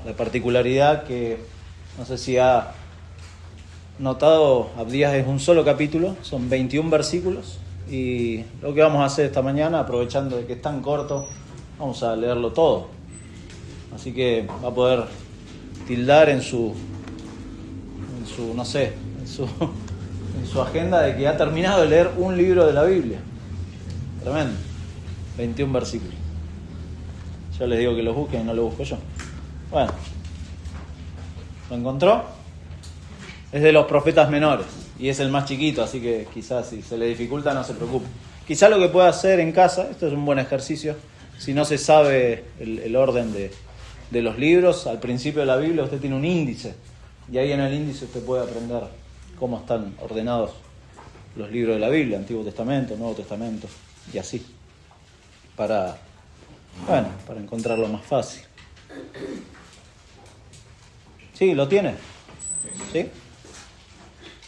la particularidad que, no sé si ha notado, Abdías es un solo capítulo, son 21 versículos, y lo que vamos a hacer esta mañana, aprovechando de que es tan corto, vamos a leerlo todo. Así que va a poder tildar en su agenda de que ha terminado de leer un libro de la Biblia. Tremendo. 21 versículos. Yo les digo que los busquen y no lo busco yo. Bueno, ¿lo encontró? Es de los profetas menores y es el más chiquito, así que quizás si se le dificulta no se preocupe. Quizás lo que pueda hacer en casa, esto es un buen ejercicio, si no se sabe el orden de los libros, al principio de la Biblia usted tiene un índice y ahí en el índice usted puede aprender cómo están ordenados los libros de la Biblia, Antiguo Testamento, Nuevo Testamento y así, para encontrarlo más fácil. ¿Sí? ¿Lo tiene? ¿Sí?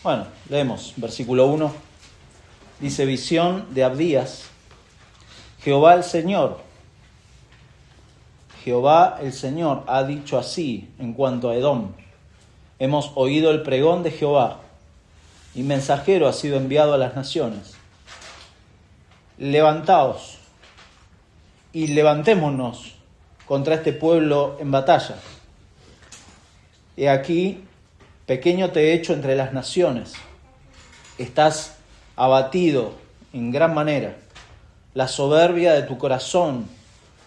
Bueno, leemos, versículo 1. Dice: visión de Abdías. Jehová el Señor ha dicho así en cuanto a Edom: hemos oído el pregón de Jehová, y mensajero ha sido enviado a las naciones. Levantaos y levantémonos contra este pueblo en batalla. He aquí, pequeño te he hecho entre las naciones. Estás abatido en gran manera. La soberbia de tu corazón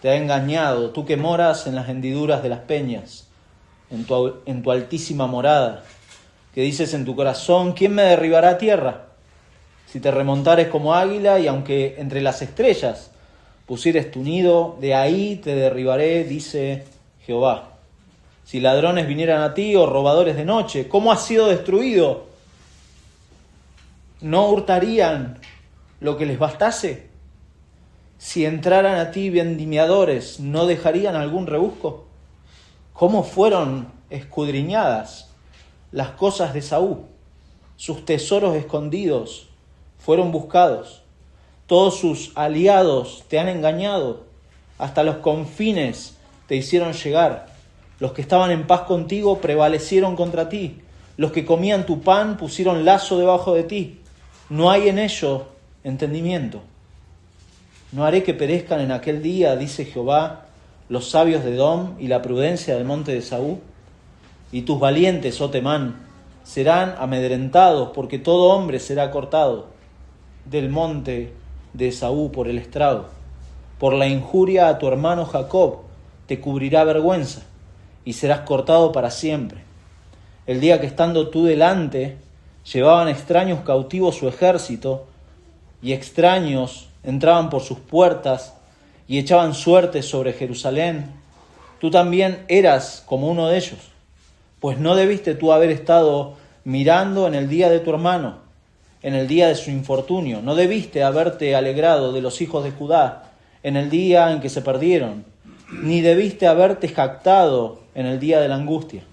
te ha engañado, tú que moras en las hendiduras de las peñas, en tu altísima morada, que dices en tu corazón: ¿quién me derribará a tierra? Si te remontares como águila, y aunque entre las estrellas pusieres tu nido, de ahí te derribaré, dice Jehová. Si ladrones vinieran a ti, o robadores de noche, ¿cómo has sido destruido? ¿No hurtarían lo que les bastase? Si entraran a ti vendimiadores, ¿no dejarían algún rebusco? ¿Cómo fueron escudriñadas las cosas de Saúl? Sus tesoros escondidos fueron buscados. Todos sus aliados te han engañado. Hasta los confines te hicieron llegar. Los que estaban en paz contigo prevalecieron contra ti. Los que comían tu pan pusieron lazo debajo de ti. No hay en ello entendimiento. No haré que perezcan en aquel día, dice Jehová, los sabios de Edom y la prudencia del monte de Saúl. Y tus valientes, oh Temán, serán amedrentados, porque todo hombre será cortado del monte de Saúl por el estrago. Por la injuria a tu hermano Jacob te cubrirá vergüenza, y serás cortado para siempre. El día que estando tú delante, llevaban extraños cautivos su ejército, y extraños entraban por sus puertas y echaban suertes sobre Jerusalén, tú también eras como uno de ellos, pues no debiste tú haber estado mirando en el día de tu hermano, en el día de su infortunio. No debiste haberte alegrado de los hijos de Judá en el día en que se perdieron, ni debiste haberte jactado en el día de la angustia.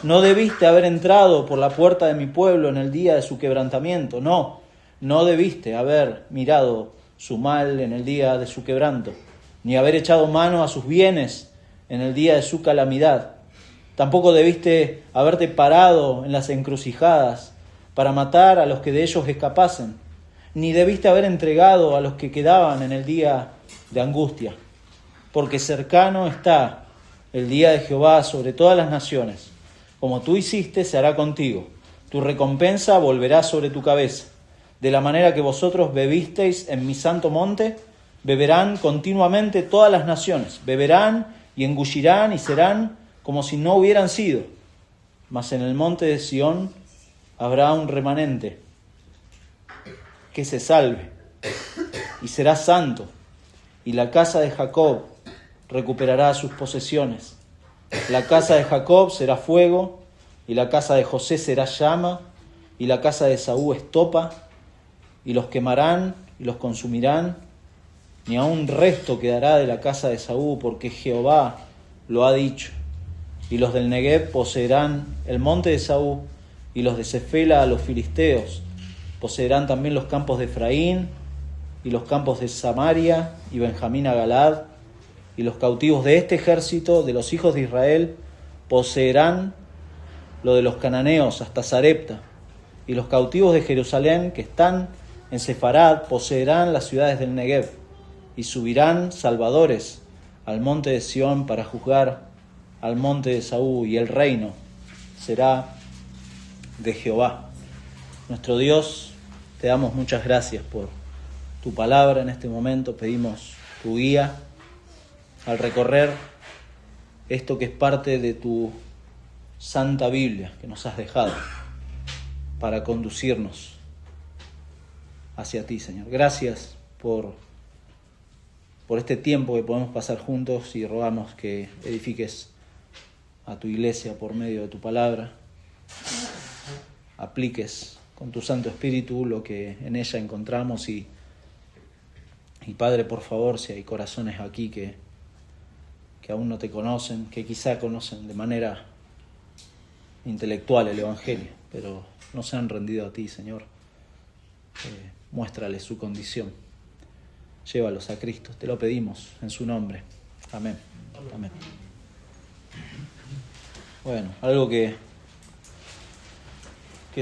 No debiste haber entrado por la puerta de mi pueblo en el día de su quebrantamiento. No debiste haber mirado su mal en el día de su quebranto, ni haber echado mano a sus bienes en el día de su calamidad. Tampoco debiste haberte parado en las encrucijadas para matar a los que de ellos escapasen, ni debiste haber entregado a los que quedaban en el día de angustia. Porque cercano está el día de Jehová sobre todas las naciones. Como tú hiciste, se hará contigo. Tu recompensa volverá sobre tu cabeza. De la manera que vosotros bebisteis en mi santo monte, beberán continuamente todas las naciones. Beberán y engullirán y serán como si no hubieran sido. Mas en el monte de Sión habrá un remanente que se salve y será santo, y la casa de Jacob recuperará sus posesiones. La casa de Jacob será fuego, y la casa de José será llama, y la casa de Saúl estopa, y los quemarán y los consumirán. Ni aun resto quedará de la casa de Saúl, porque Jehová lo ha dicho. Y los del Negev poseerán el monte de Saúl, y los de Cefela a los filisteos. Poseerán también los campos de Efraín, y los campos de Samaria, y Benjamín a Galad, y los cautivos de este ejército de los hijos de Israel poseerán lo de los cananeos hasta Sarepta, y los cautivos de Jerusalén que están en Sefarad poseerán las ciudades del Negev, y subirán salvadores al monte de Sión para juzgar al monte de Saúl, y el reino será de Jehová. Nuestro Dios, te damos muchas gracias por tu palabra en este momento. Pedimos tu guía al recorrer esto que es parte de tu Santa Biblia que nos has dejado para conducirnos hacia ti, Señor. Gracias por este tiempo que podemos pasar juntos, y rogamos que edifiques a tu iglesia por medio de tu palabra, apliques con tu Santo Espíritu lo que en ella encontramos, y Padre, por favor, si hay corazones aquí que aún no te conocen, que quizá conocen de manera intelectual el Evangelio, pero no se han rendido a ti, Señor, muéstrales su condición. Llévalos a Cristo, te lo pedimos en su nombre. Amén. Amén. Bueno, algo que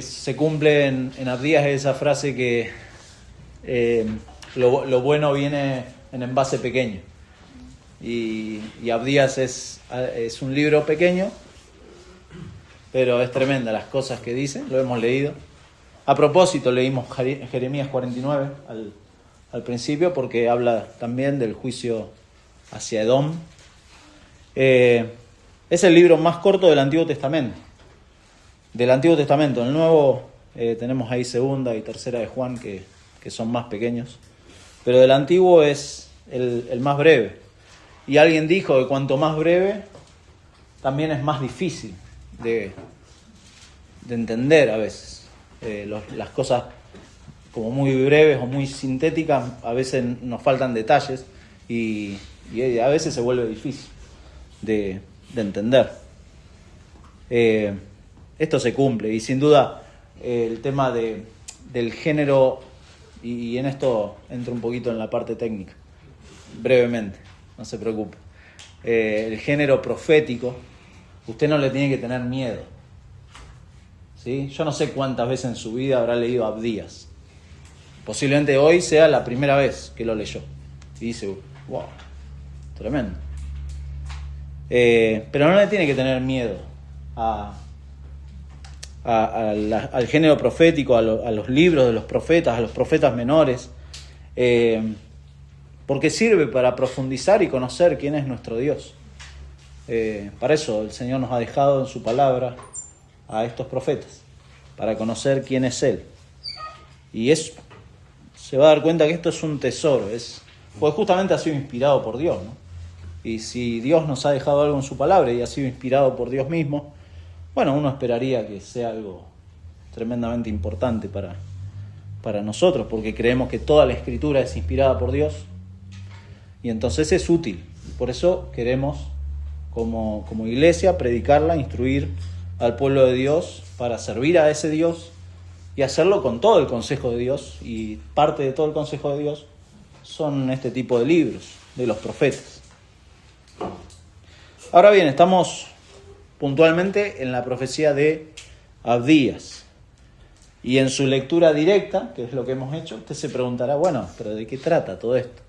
se cumple en Abdías es esa frase que lo bueno viene en envase pequeño. Y Abdías es un libro pequeño, pero es tremenda las cosas que dice, lo hemos leído. A propósito, leímos Jeremías 49 al principio, porque habla también del juicio hacia Edom. Es el libro más corto del Antiguo Testamento. En el Nuevo tenemos ahí Segunda y Tercera de Juan, que son más pequeños. Pero del Antiguo es el más breve. Y alguien dijo que cuanto más breve, también es más difícil de entender a veces. Las cosas como muy breves o muy sintéticas, a veces nos faltan detalles y a veces se vuelve difícil de entender. Esto se cumple, y sin duda el tema del género, y en esto entro un poquito en la parte técnica, brevemente, no se preocupe. El género profético, usted no le tiene que tener miedo, ¿sí? Yo no sé cuántas veces en su vida habrá leído Abdías. Posiblemente hoy sea la primera vez que lo leyó y dice, wow, tremendo. Pero no le tiene que tener miedo al género profético, a los libros de los profetas, a los profetas menores, porque sirve para profundizar y conocer quién es nuestro Dios. Para eso el Señor nos ha dejado en su palabra a estos profetas, para conocer quién es Él. Y se va a dar cuenta que esto es un tesoro, pues justamente ha sido inspirado por Dios, ¿no? Y si Dios nos ha dejado algo en su palabra y ha sido inspirado por Dios mismo, bueno, uno esperaría que sea algo tremendamente importante para nosotros, porque creemos que toda la Escritura es inspirada por Dios, y entonces es útil. Por eso queremos, como iglesia, predicarla, instruir al pueblo de Dios para servir a ese Dios y hacerlo con todo el consejo de Dios, y parte de todo el consejo de Dios son este tipo de libros de los profetas. Ahora bien, estamos puntualmente en la profecía de Abdías, y en su lectura directa, que es lo que hemos hecho, usted se preguntará, bueno, pero ¿de qué trata todo esto?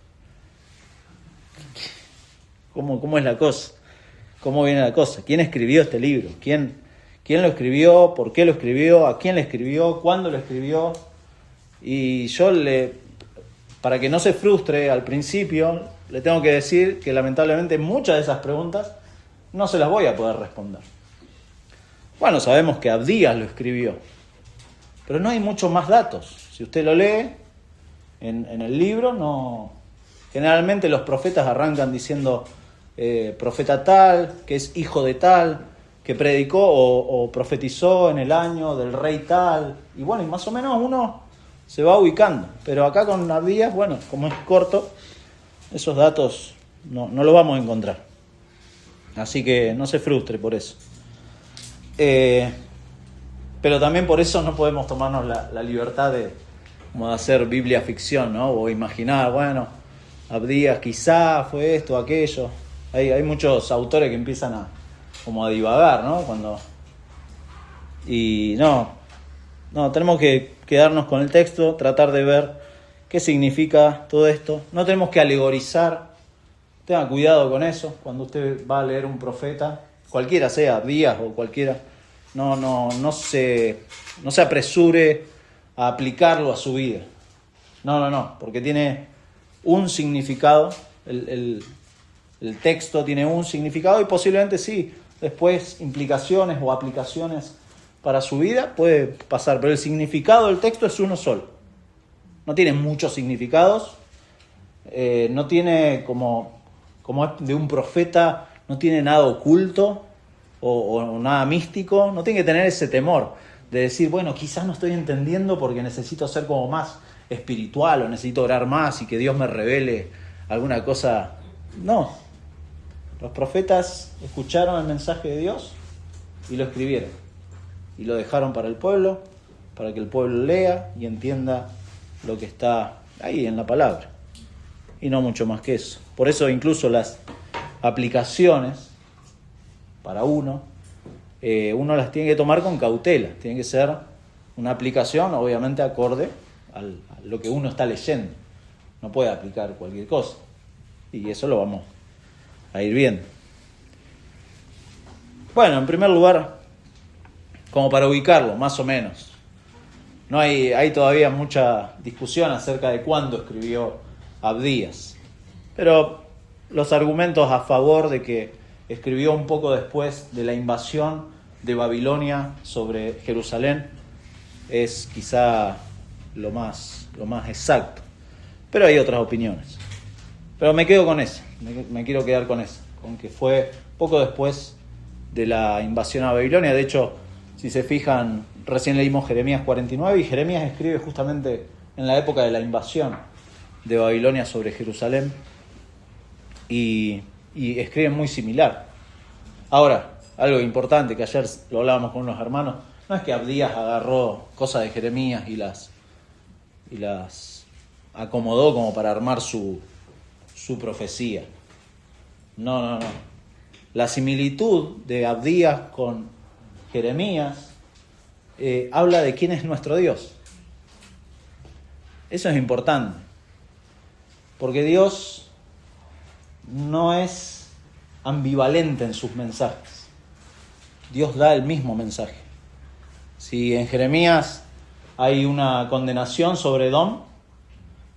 ¿Cómo es la cosa? ¿Cómo viene la cosa? ¿Quién escribió este libro? ¿Quién lo escribió? ¿Por qué lo escribió? ¿A quién le escribió? ¿Cuándo lo escribió? Y yo, para que no se frustre al principio, le tengo que decir que lamentablemente muchas de esas preguntas no se las voy a poder responder. Bueno, sabemos que Abdías lo escribió, pero no hay muchos más datos. Si usted lo lee en el libro, no. Generalmente los profetas arrancan diciendo profeta tal, que es hijo de tal, que predicó o profetizó en el año del rey tal, y bueno, y más o menos uno se va ubicando. Pero acá con Abdías, bueno, como es corto, esos datos no lo vamos a encontrar. Así que no se frustre por eso. Pero también por eso no podemos tomarnos la libertad de hacer Biblia ficción, ¿no? O imaginar, bueno, Abdías quizá fue esto o aquello. Hay muchos autores que empiezan como a divagar, ¿no? Y no, tenemos que quedarnos con el texto, tratar de ver qué significa todo esto. No tenemos que alegorizar. Tenga cuidado con eso. Cuando usted va a leer un profeta, cualquiera sea, Abdías o cualquiera, no se apresure a aplicarlo a su vida. No, porque tiene un significado. El texto tiene un significado y posiblemente sí, después implicaciones o aplicaciones para su vida puede pasar, pero el significado del texto es uno solo. No tiene muchos significados, no tiene como es de un profeta, no tiene nada oculto o nada místico, no tiene que tener ese temor de decir, bueno, quizás no estoy entendiendo porque necesito ser como más espiritual o necesito orar más y que Dios me revele alguna cosa. No, los profetas escucharon el mensaje de Dios y lo escribieron y lo dejaron para el pueblo, para que el pueblo lea y entienda lo que está ahí en la palabra y no mucho más que eso. Por eso incluso las aplicaciones para uno las tiene que tomar con cautela, tiene que ser una aplicación obviamente acorde a lo que uno está leyendo, no puede aplicar cualquier cosa y eso lo vamos a ir viendo. Bueno, en primer lugar, como para ubicarlo, más o menos. No hay todavía mucha discusión acerca de cuándo escribió Abdías. Pero los argumentos a favor de que escribió un poco después de la invasión de Babilonia sobre Jerusalén es quizá lo más exacto. Pero hay otras opiniones. Pero me quedo con esa, me quiero quedar con esa, con que fue poco después de la invasión a Babilonia. De hecho, si se fijan, recién leímos Jeremías 49 y Jeremías escribe justamente en la época de la invasión de Babilonia sobre Jerusalén y escribe muy similar. Ahora, algo importante que ayer lo hablábamos con unos hermanos, no es que Abdías agarró cosas de Jeremías y las acomodó como para armar su profecía. No. La similitud de Abdías con Jeremías habla de quién es nuestro Dios. Eso es importante, porque Dios no es ambivalente en sus mensajes. Dios da el mismo mensaje. Si en Jeremías hay una condenación sobre Edom,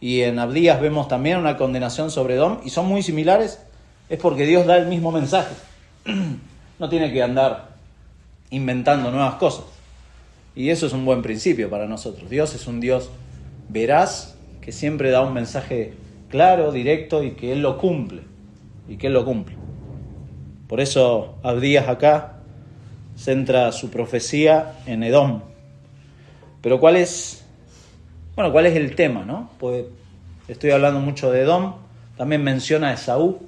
y en Abdías vemos también una condenación sobre Edom, y son muy similares, es porque Dios da el mismo mensaje. No tiene que andar inventando nuevas cosas. Y eso es un buen principio para nosotros. Dios es un Dios veraz, que siempre da un mensaje claro, directo, y que Él lo cumple. Por eso Abdías acá centra su profecía en Edom. Pero ¿cuál es el tema, no? Pues estoy hablando mucho de Edom, también menciona a Esaú,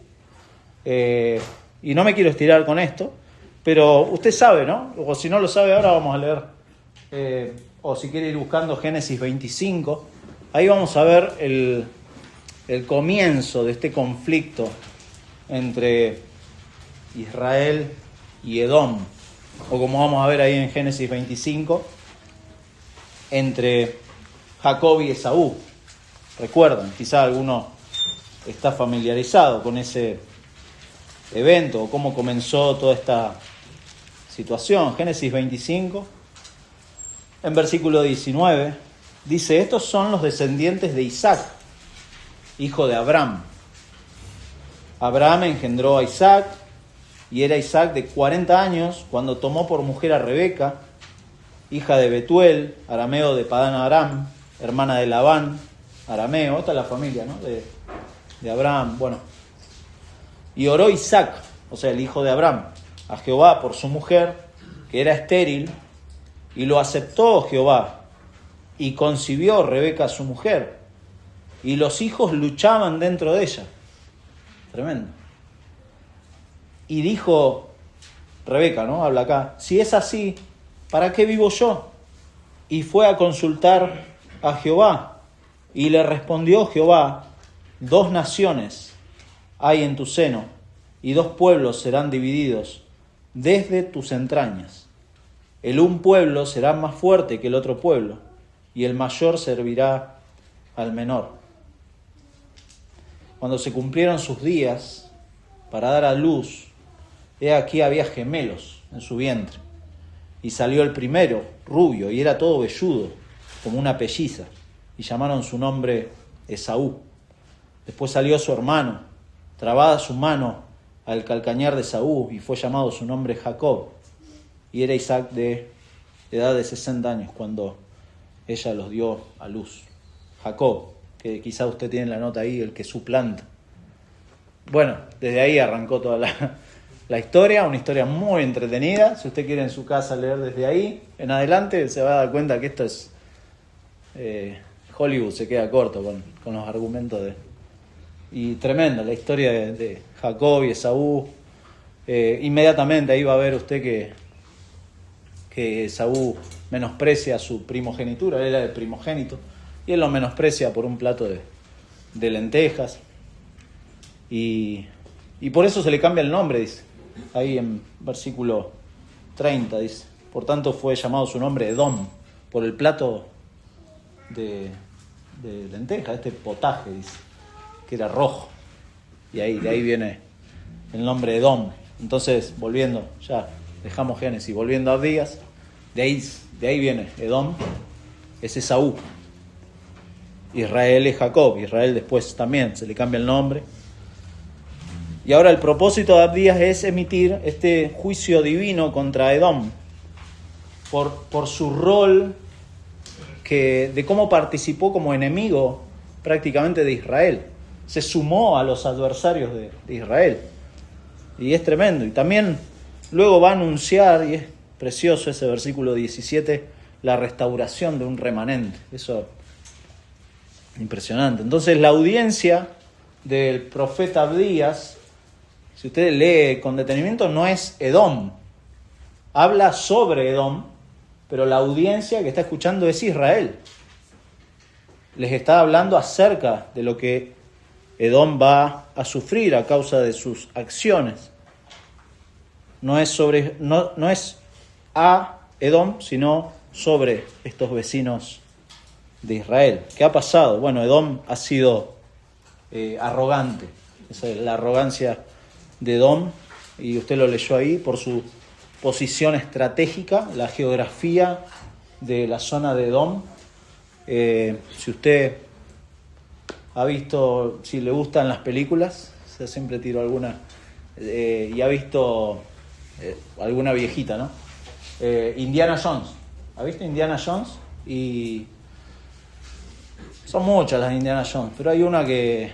y no me quiero estirar con esto, pero usted sabe, ¿no? O si no lo sabe ahora vamos a leer, o si quiere ir buscando Génesis 25, ahí vamos a ver el comienzo de este conflicto entre Israel y Edom, o como vamos a ver ahí en Génesis 25, entre Jacob y Esaú. Recuerdan, quizá alguno está familiarizado con ese evento o cómo comenzó toda esta situación. Génesis 25, en versículo 19, dice: estos son los descendientes de Isaac, hijo de Abraham. Abraham engendró a Isaac, y era Isaac de 40 años cuando tomó por mujer a Rebeca, hija de Betuel, arameo de Padán Aram, hermana de Labán, arameo. Esta es la familia, ¿no? de Abraham. Bueno, y oró Isaac, o sea, el hijo de Abraham, a Jehová por su mujer, que era estéril, y lo aceptó Jehová, y concibió Rebeca su mujer, y los hijos luchaban dentro de ella. Tremendo. Y dijo Rebeca, ¿no? Habla acá: si es así, ¿para qué vivo yo? Y fue a consultar a Jehová, y le respondió Jehová: 2 naciones hay en tu seno, y 2 pueblos serán divididos desde tus entrañas. El un pueblo será más fuerte que el otro pueblo, y el mayor servirá al menor. Cuando se cumplieron sus días para dar a luz, he aquí había gemelos en su vientre. Y salió el primero, rubio, y era todo velludo, como una pelliza, y llamaron su nombre Esaú. Después salió su hermano, trabada su mano al calcañar de Esaú, y fue llamado su nombre Jacob. Y era Isaac de edad de 60 años cuando ella los dio a luz. Jacob, que quizá usted tiene la nota ahí, el que suplanta. Bueno, desde ahí arrancó toda la historia, una historia muy entretenida. Si usted quiere en su casa leer desde ahí en adelante, se va a dar cuenta que esto es... Hollywood se queda corto con los argumentos y tremenda la historia de Jacob y Esaú. Inmediatamente ahí va a ver usted que Esaú menosprecia su primogenitura, él era el primogénito, y él lo menosprecia por un plato de lentejas. Y por eso se le cambia el nombre, dice, ahí en versículo 30, dice. Por tanto fue llamado su nombre Edom, por el plato de lentejas, este potaje, dice, que era rojo. Y de ahí viene el nombre Edom. Entonces, volviendo, ya dejamos Génesis, volviendo a Abdías, de ahí viene Edom, es Esaú. Israel es Jacob, Israel después también se le cambia el nombre. Y ahora el propósito de Abdías es emitir este juicio divino contra Edom por su rol de cómo participó como enemigo prácticamente de Israel. Se sumó a los adversarios de Israel. Y es tremendo. Y también luego va a anunciar, y es precioso ese versículo 17, la restauración de un remanente. Eso impresionante. Entonces la audiencia del profeta Abdías, si usted lee con detenimiento, no es Edom. Habla sobre Edom, pero la audiencia que está escuchando es Israel. Les está hablando acerca de lo que Edom va a sufrir a causa de sus acciones. No es a Edom, sino sobre estos vecinos de Israel. ¿Qué ha pasado? Bueno, Edom ha sido arrogante. Esa es la arrogancia de Edom, y usted lo leyó ahí, por su posición estratégica, la geografía de la zona de Edom. Si usted ha visto, si le gustan las películas, siempre tiro alguna, y ha visto alguna viejita, ¿no? Indiana Jones. ¿Ha visto Indiana Jones? Y son muchas las de Indiana Jones, pero hay una que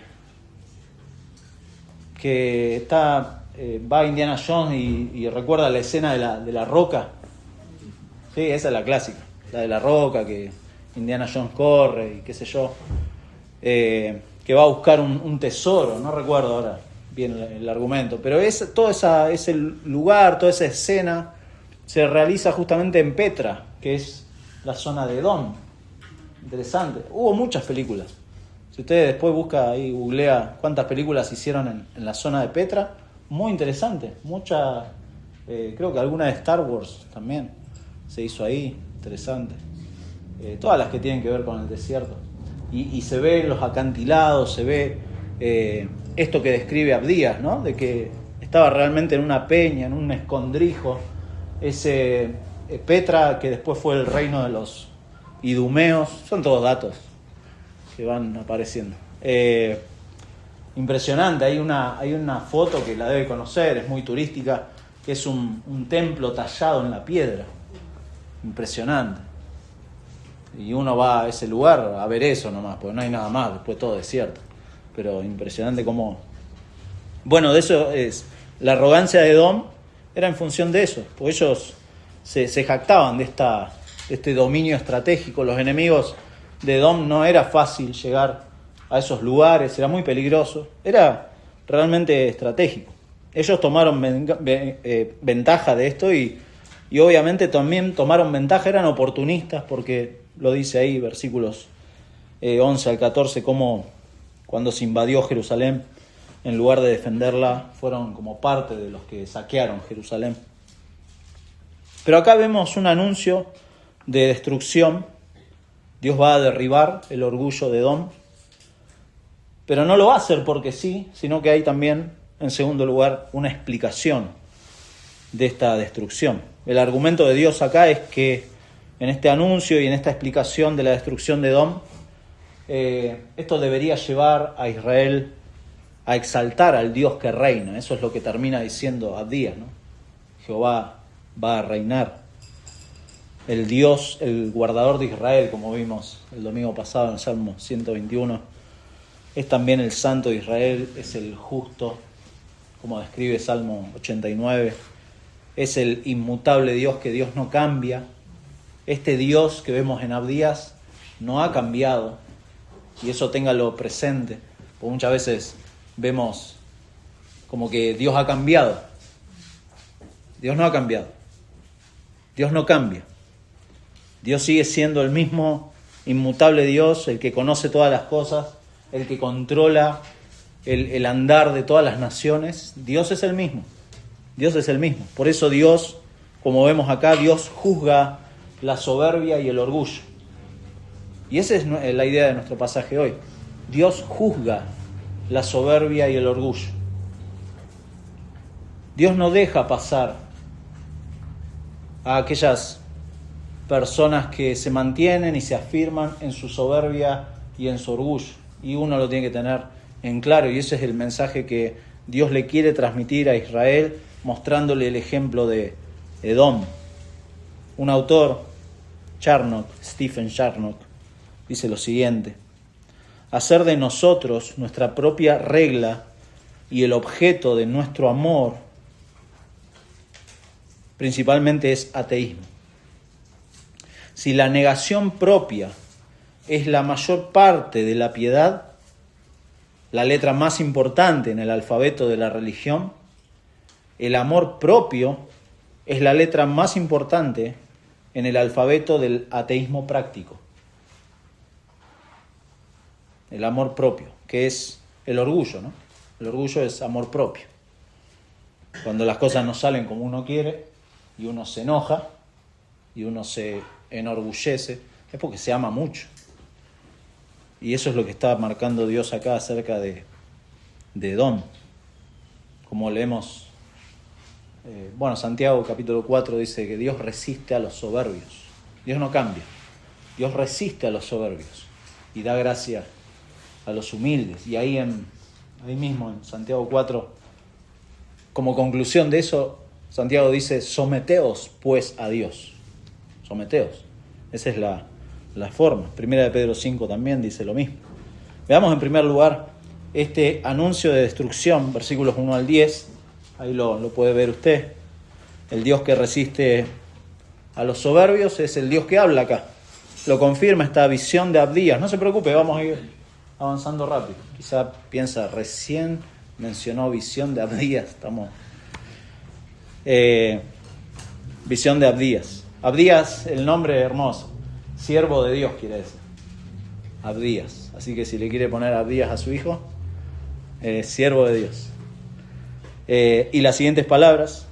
está... va a Indiana Jones y recuerda la escena de la roca. Sí, esa es la clásica, la de la roca, que Indiana Jones corre y qué sé yo, que va a buscar un tesoro, no recuerdo ahora bien el argumento, pero todo ese lugar, toda esa escena se realiza justamente en Petra, que es la zona de Edom. Interesante, hubo muchas películas. Si usted después busca ahí, googlea cuántas películas hicieron en la zona de Petra, muy interesante, creo que alguna de Star Wars también se hizo ahí, interesante. Todas las que tienen que ver con el desierto. Y se ve los acantilados, se ve esto que describe Abdías, ¿no? De que estaba realmente en una peña, en un escondrijo, ese Petra que después fue el reino de los idumeos. Son todos datos que van apareciendo. Impresionante, hay una foto que la debe conocer, es muy turística, que es un templo tallado en la piedra. Impresionante. Y uno va a ese lugar a ver eso nomás, porque no hay nada más, después todo desierto. Pero impresionante cómo... Bueno, de eso es... La arrogancia de Edom era en función de eso, porque ellos se jactaban de este dominio estratégico. Los enemigos de Edom no era fácil llegar a esos lugares, era muy peligroso, era realmente estratégico. Ellos tomaron ventaja de esto y obviamente también tomaron ventaja, eran oportunistas, porque lo dice ahí, versículos 11 al 14, como cuando se invadió Jerusalén, en lugar de defenderla, fueron como parte de los que saquearon Jerusalén. Pero acá vemos un anuncio de destrucción. Dios va a derribar el orgullo de Edom, pero no lo va a hacer porque sí, sino que hay también, en segundo lugar, una explicación de esta destrucción. El argumento de Dios acá es que en este anuncio y en esta explicación de la destrucción de Edom, esto debería llevar a Israel a exaltar al Dios que reina. Eso es lo que termina diciendo Abdías, ¿no? Jehová va a reinar. El Dios, el guardador de Israel, como vimos el domingo pasado en el Salmo 121, es también el Santo de Israel, es el justo, como describe Salmo 89, es el inmutable Dios, que Dios no cambia. Este Dios que vemos en Abdías no ha cambiado, y eso téngalo presente, porque muchas veces vemos como que Dios ha cambiado. Dios no ha cambiado. Dios no cambia. Dios sigue siendo el mismo inmutable Dios, el que conoce todas las cosas, el que controla el andar de todas las naciones. Dios es el mismo. Dios es el mismo. Por eso Dios, como vemos acá, Dios juzga la soberbia y el orgullo. Y esa es la idea de nuestro pasaje hoy. Dios juzga la soberbia y el orgullo. Dios no deja pasar a aquellas personas que se mantienen y se afirman en su soberbia y en su orgullo. Y uno lo tiene que tener en claro, y ese es el mensaje que Dios le quiere transmitir a Israel, mostrándole el ejemplo de Edom. Un autor, Stephen Charnock, dice lo siguiente: hacer de nosotros nuestra propia regla y el objeto de nuestro amor principalmente es ateísmo. Si la negación propia es la mayor parte de la piedad, la letra más importante en el alfabeto de la religión, el amor propio es la letra más importante en el alfabeto del ateísmo práctico. El amor propio, que es el orgullo, ¿no? El orgullo es amor propio. Cuando las cosas no salen como uno quiere y uno se enoja y uno se enorgullece, es porque se ama mucho. Y eso es lo que está marcando Dios acá acerca de Edom. Como leemos, Santiago capítulo 4 dice que Dios resiste a los soberbios. Dios no cambia. Dios resiste a los soberbios y da gracia a los humildes. Y ahí mismo en Santiago 4, como conclusión de eso, Santiago dice: someteos pues a Dios. Someteos. Esa es la forma. Primera de Pedro 5 también dice lo mismo. Veamos en primer lugar este anuncio de destrucción, versículos 1 al 10. Ahí lo puede ver usted. El Dios que resiste a los soberbios es el Dios que habla acá. Lo confirma esta visión de Abdías. No se preocupe, vamos a ir avanzando rápido. Quizá piensa, recién mencionó visión de Abdías. Visión de Abdías. Abdías, el nombre hermoso. Siervo de Dios quiere decir. Abdías. Así que si le quiere poner Abdías a su hijo, siervo de Dios. Y las siguientes palabras.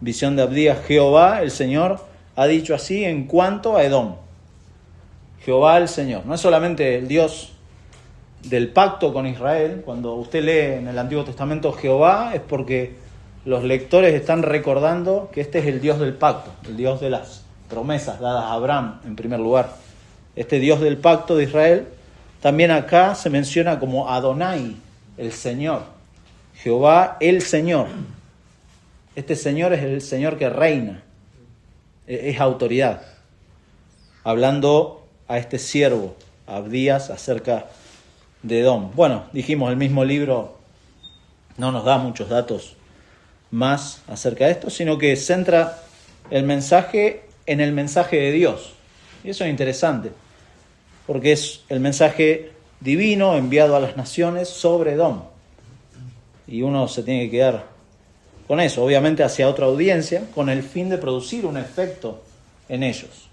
Visión de Abdías. Jehová, el Señor, ha dicho así en cuanto a Edom. Jehová, el Señor. No es solamente el Dios del pacto con Israel. Cuando usted lee en el Antiguo Testamento Jehová, es porque los lectores están recordando que este es el Dios del pacto, el Dios de las promesas dadas a Abraham en primer lugar. Este Dios del pacto de Israel también acá se menciona como Adonai, el Señor. Jehová, el Señor. Este Señor es el Señor que reina, es autoridad. Hablando a este siervo, a Abdías, acerca de Edom. Bueno, dijimos, el mismo libro no nos da muchos datos más acerca de esto, sino que centra el mensaje en el mensaje de Dios. Y eso es interesante, porque es el mensaje divino enviado a las naciones sobre Edom. Y uno se tiene que quedar con eso, obviamente hacia otra audiencia, con el fin de producir un efecto en ellos.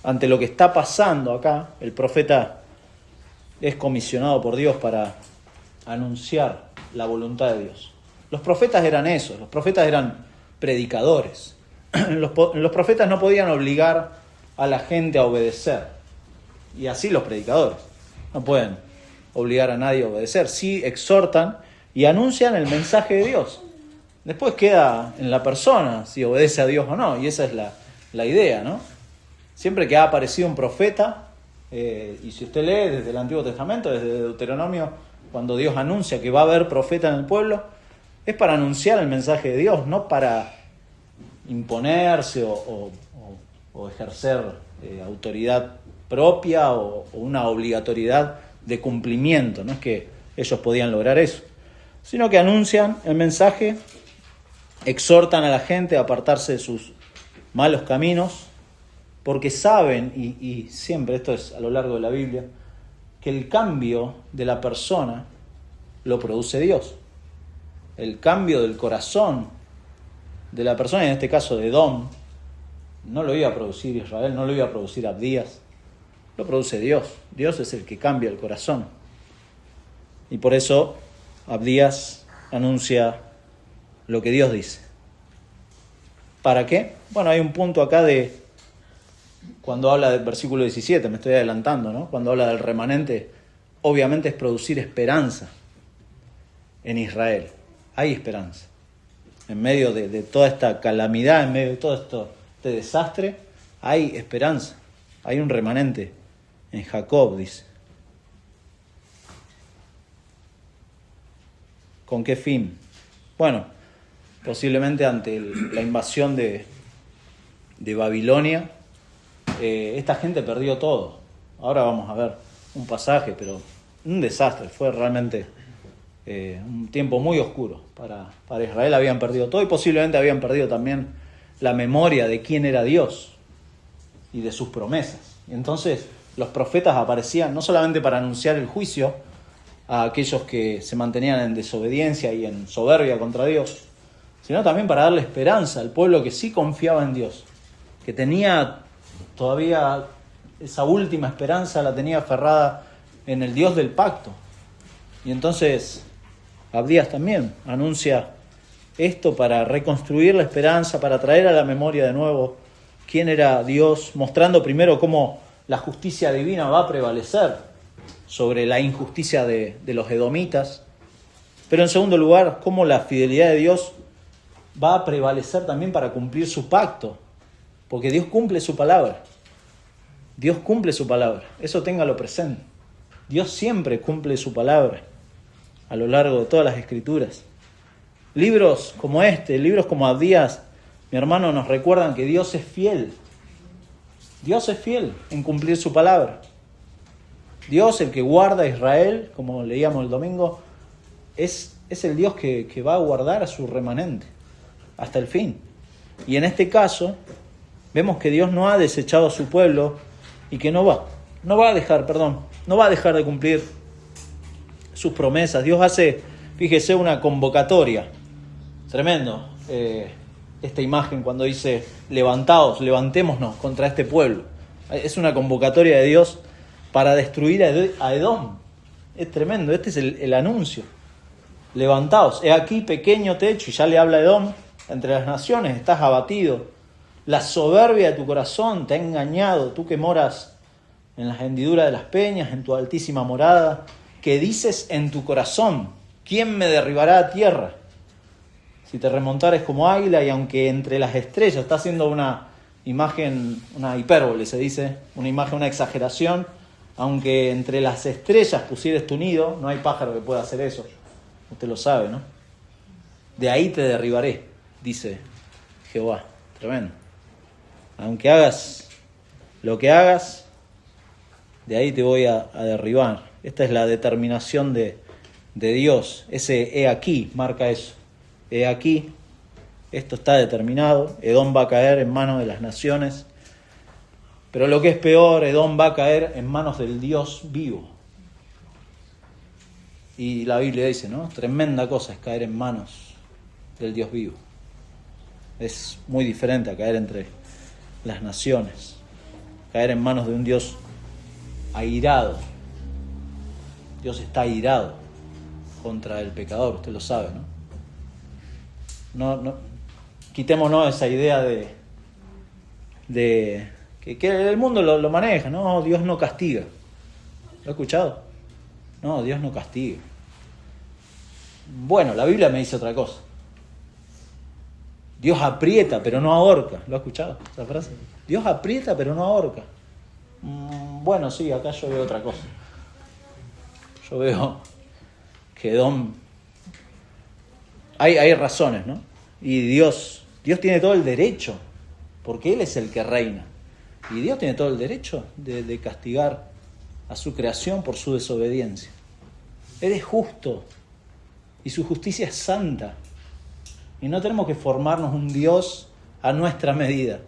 Ante lo que está pasando acá, el profeta es comisionado por Dios para anunciar la voluntad de Dios. Los profetas eran esos, los profetas eran predicadores. Los profetas no podían obligar a la gente a obedecer. Y así los predicadores. No pueden obligar a nadie a obedecer. Sí exhortan y anuncian el mensaje de Dios. Después queda en la persona si obedece a Dios o no. Y esa es la idea, ¿no? Siempre que ha aparecido un profeta, y si usted lee desde el Antiguo Testamento, desde Deuteronomio, cuando Dios anuncia que va a haber profeta en el pueblo, es para anunciar el mensaje de Dios, no para imponerse o ejercer autoridad propia o una obligatoriedad de cumplimiento. No es que ellos podían lograr eso, sino que anuncian el mensaje, exhortan a la gente a apartarse de sus malos caminos, porque saben, y siempre esto es a lo largo de la Biblia, que el cambio de la persona lo produce Dios. El cambio del corazón de la persona, en este caso de Edom, no lo iba a producir Israel, no lo iba a producir Abdías, lo produce Dios. Dios es el que cambia el corazón. Y por eso Abdías anuncia lo que Dios dice. ¿Para qué? Bueno, hay un punto acá cuando habla del versículo 17, me estoy adelantando, ¿no? Cuando habla del remanente, obviamente es producir esperanza en Israel. Hay esperanza. En medio de toda esta calamidad, en medio de todo este desastre, hay esperanza. Hay un remanente en Jacob, dice. ¿Con qué fin? Bueno, posiblemente ante la invasión de Babilonia, esta gente perdió todo. Ahora vamos a ver un pasaje, pero un desastre. Fue realmente un tiempo muy oscuro para Israel. Habían perdido todo y posiblemente habían perdido también la memoria de quién era Dios y de sus promesas. Y entonces los profetas aparecían no solamente para anunciar el juicio a aquellos que se mantenían en desobediencia y en soberbia contra Dios, sino también para darle esperanza al pueblo que sí confiaba en Dios, que tenía todavía esa última esperanza, la tenía aferrada en el Dios del pacto. Y entonces Abdías también anuncia esto para reconstruir la esperanza, para traer a la memoria de nuevo quién era Dios, mostrando primero cómo la justicia divina va a prevalecer sobre la injusticia de los edomitas, pero en segundo lugar, cómo la fidelidad de Dios va a prevalecer también para cumplir su pacto, porque Dios cumple su palabra. Dios cumple su palabra, eso téngalo presente. Dios siempre cumple su palabra a lo largo de todas las Escrituras. Libros como libros como Abdías, mi hermano, nos recuerdan que Dios es fiel. Dios es fiel en cumplir su palabra. Dios, el que guarda a Israel, como leíamos el domingo, es el Dios que va a guardar a su remanente hasta el fin. Y en este caso, vemos que Dios no ha desechado a su pueblo y que no va a dejar de cumplir sus promesas. Dios hace, fíjese, una convocatoria. Tremendo. Esta imagen cuando dice, levantémonos contra este pueblo. Es una convocatoria de Dios para destruir a Edom. Es tremendo, este es el anuncio. Levantaos, he aquí pequeño techo, y ya le habla a Edom, entre las naciones estás abatido. La soberbia de tu corazón te ha engañado, tú que moras en las hendiduras de las peñas, en tu altísima morada, que dices en tu corazón, ¿quién me derribará a tierra? Si te remontares como águila, y aunque entre las estrellas, está haciendo una imagen, una hipérbole se dice, una imagen, una exageración, aunque entre las estrellas pusieres tu nido, no hay pájaro que pueda hacer eso, usted lo sabe, ¿no? De ahí te derribaré, dice Jehová. Tremendo. Aunque hagas lo que hagas, de ahí te voy a derribar. Esta es la determinación de Dios. Ese he aquí marca eso. He aquí, esto está determinado. Edom va a caer en manos de las naciones. Pero lo que es peor, Edom va a caer en manos del Dios vivo. Y la Biblia dice, ¿no? Tremenda cosa es caer en manos del Dios vivo. Es muy diferente a caer entre las naciones. Caer en manos de un Dios airado. Dios está airado contra el pecador, usted lo sabe, ¿no? quitémonos esa idea de que el mundo lo maneja, no, Dios no castiga. ¿Lo he escuchado? No, Dios no castiga. Bueno, la Biblia me dice otra cosa. Dios aprieta, pero no ahorca. ¿Lo has escuchado esa frase? Dios aprieta, pero no ahorca. Bueno, sí, acá yo veo otra cosa. Yo veo que Edom... Hay razones, ¿no? Y Dios tiene todo el derecho, porque Él es el que reina. Y Dios tiene todo el derecho de castigar a su creación por su desobediencia. Él es justo y su justicia es santa. Y no tenemos que formarnos un Dios a nuestra medida.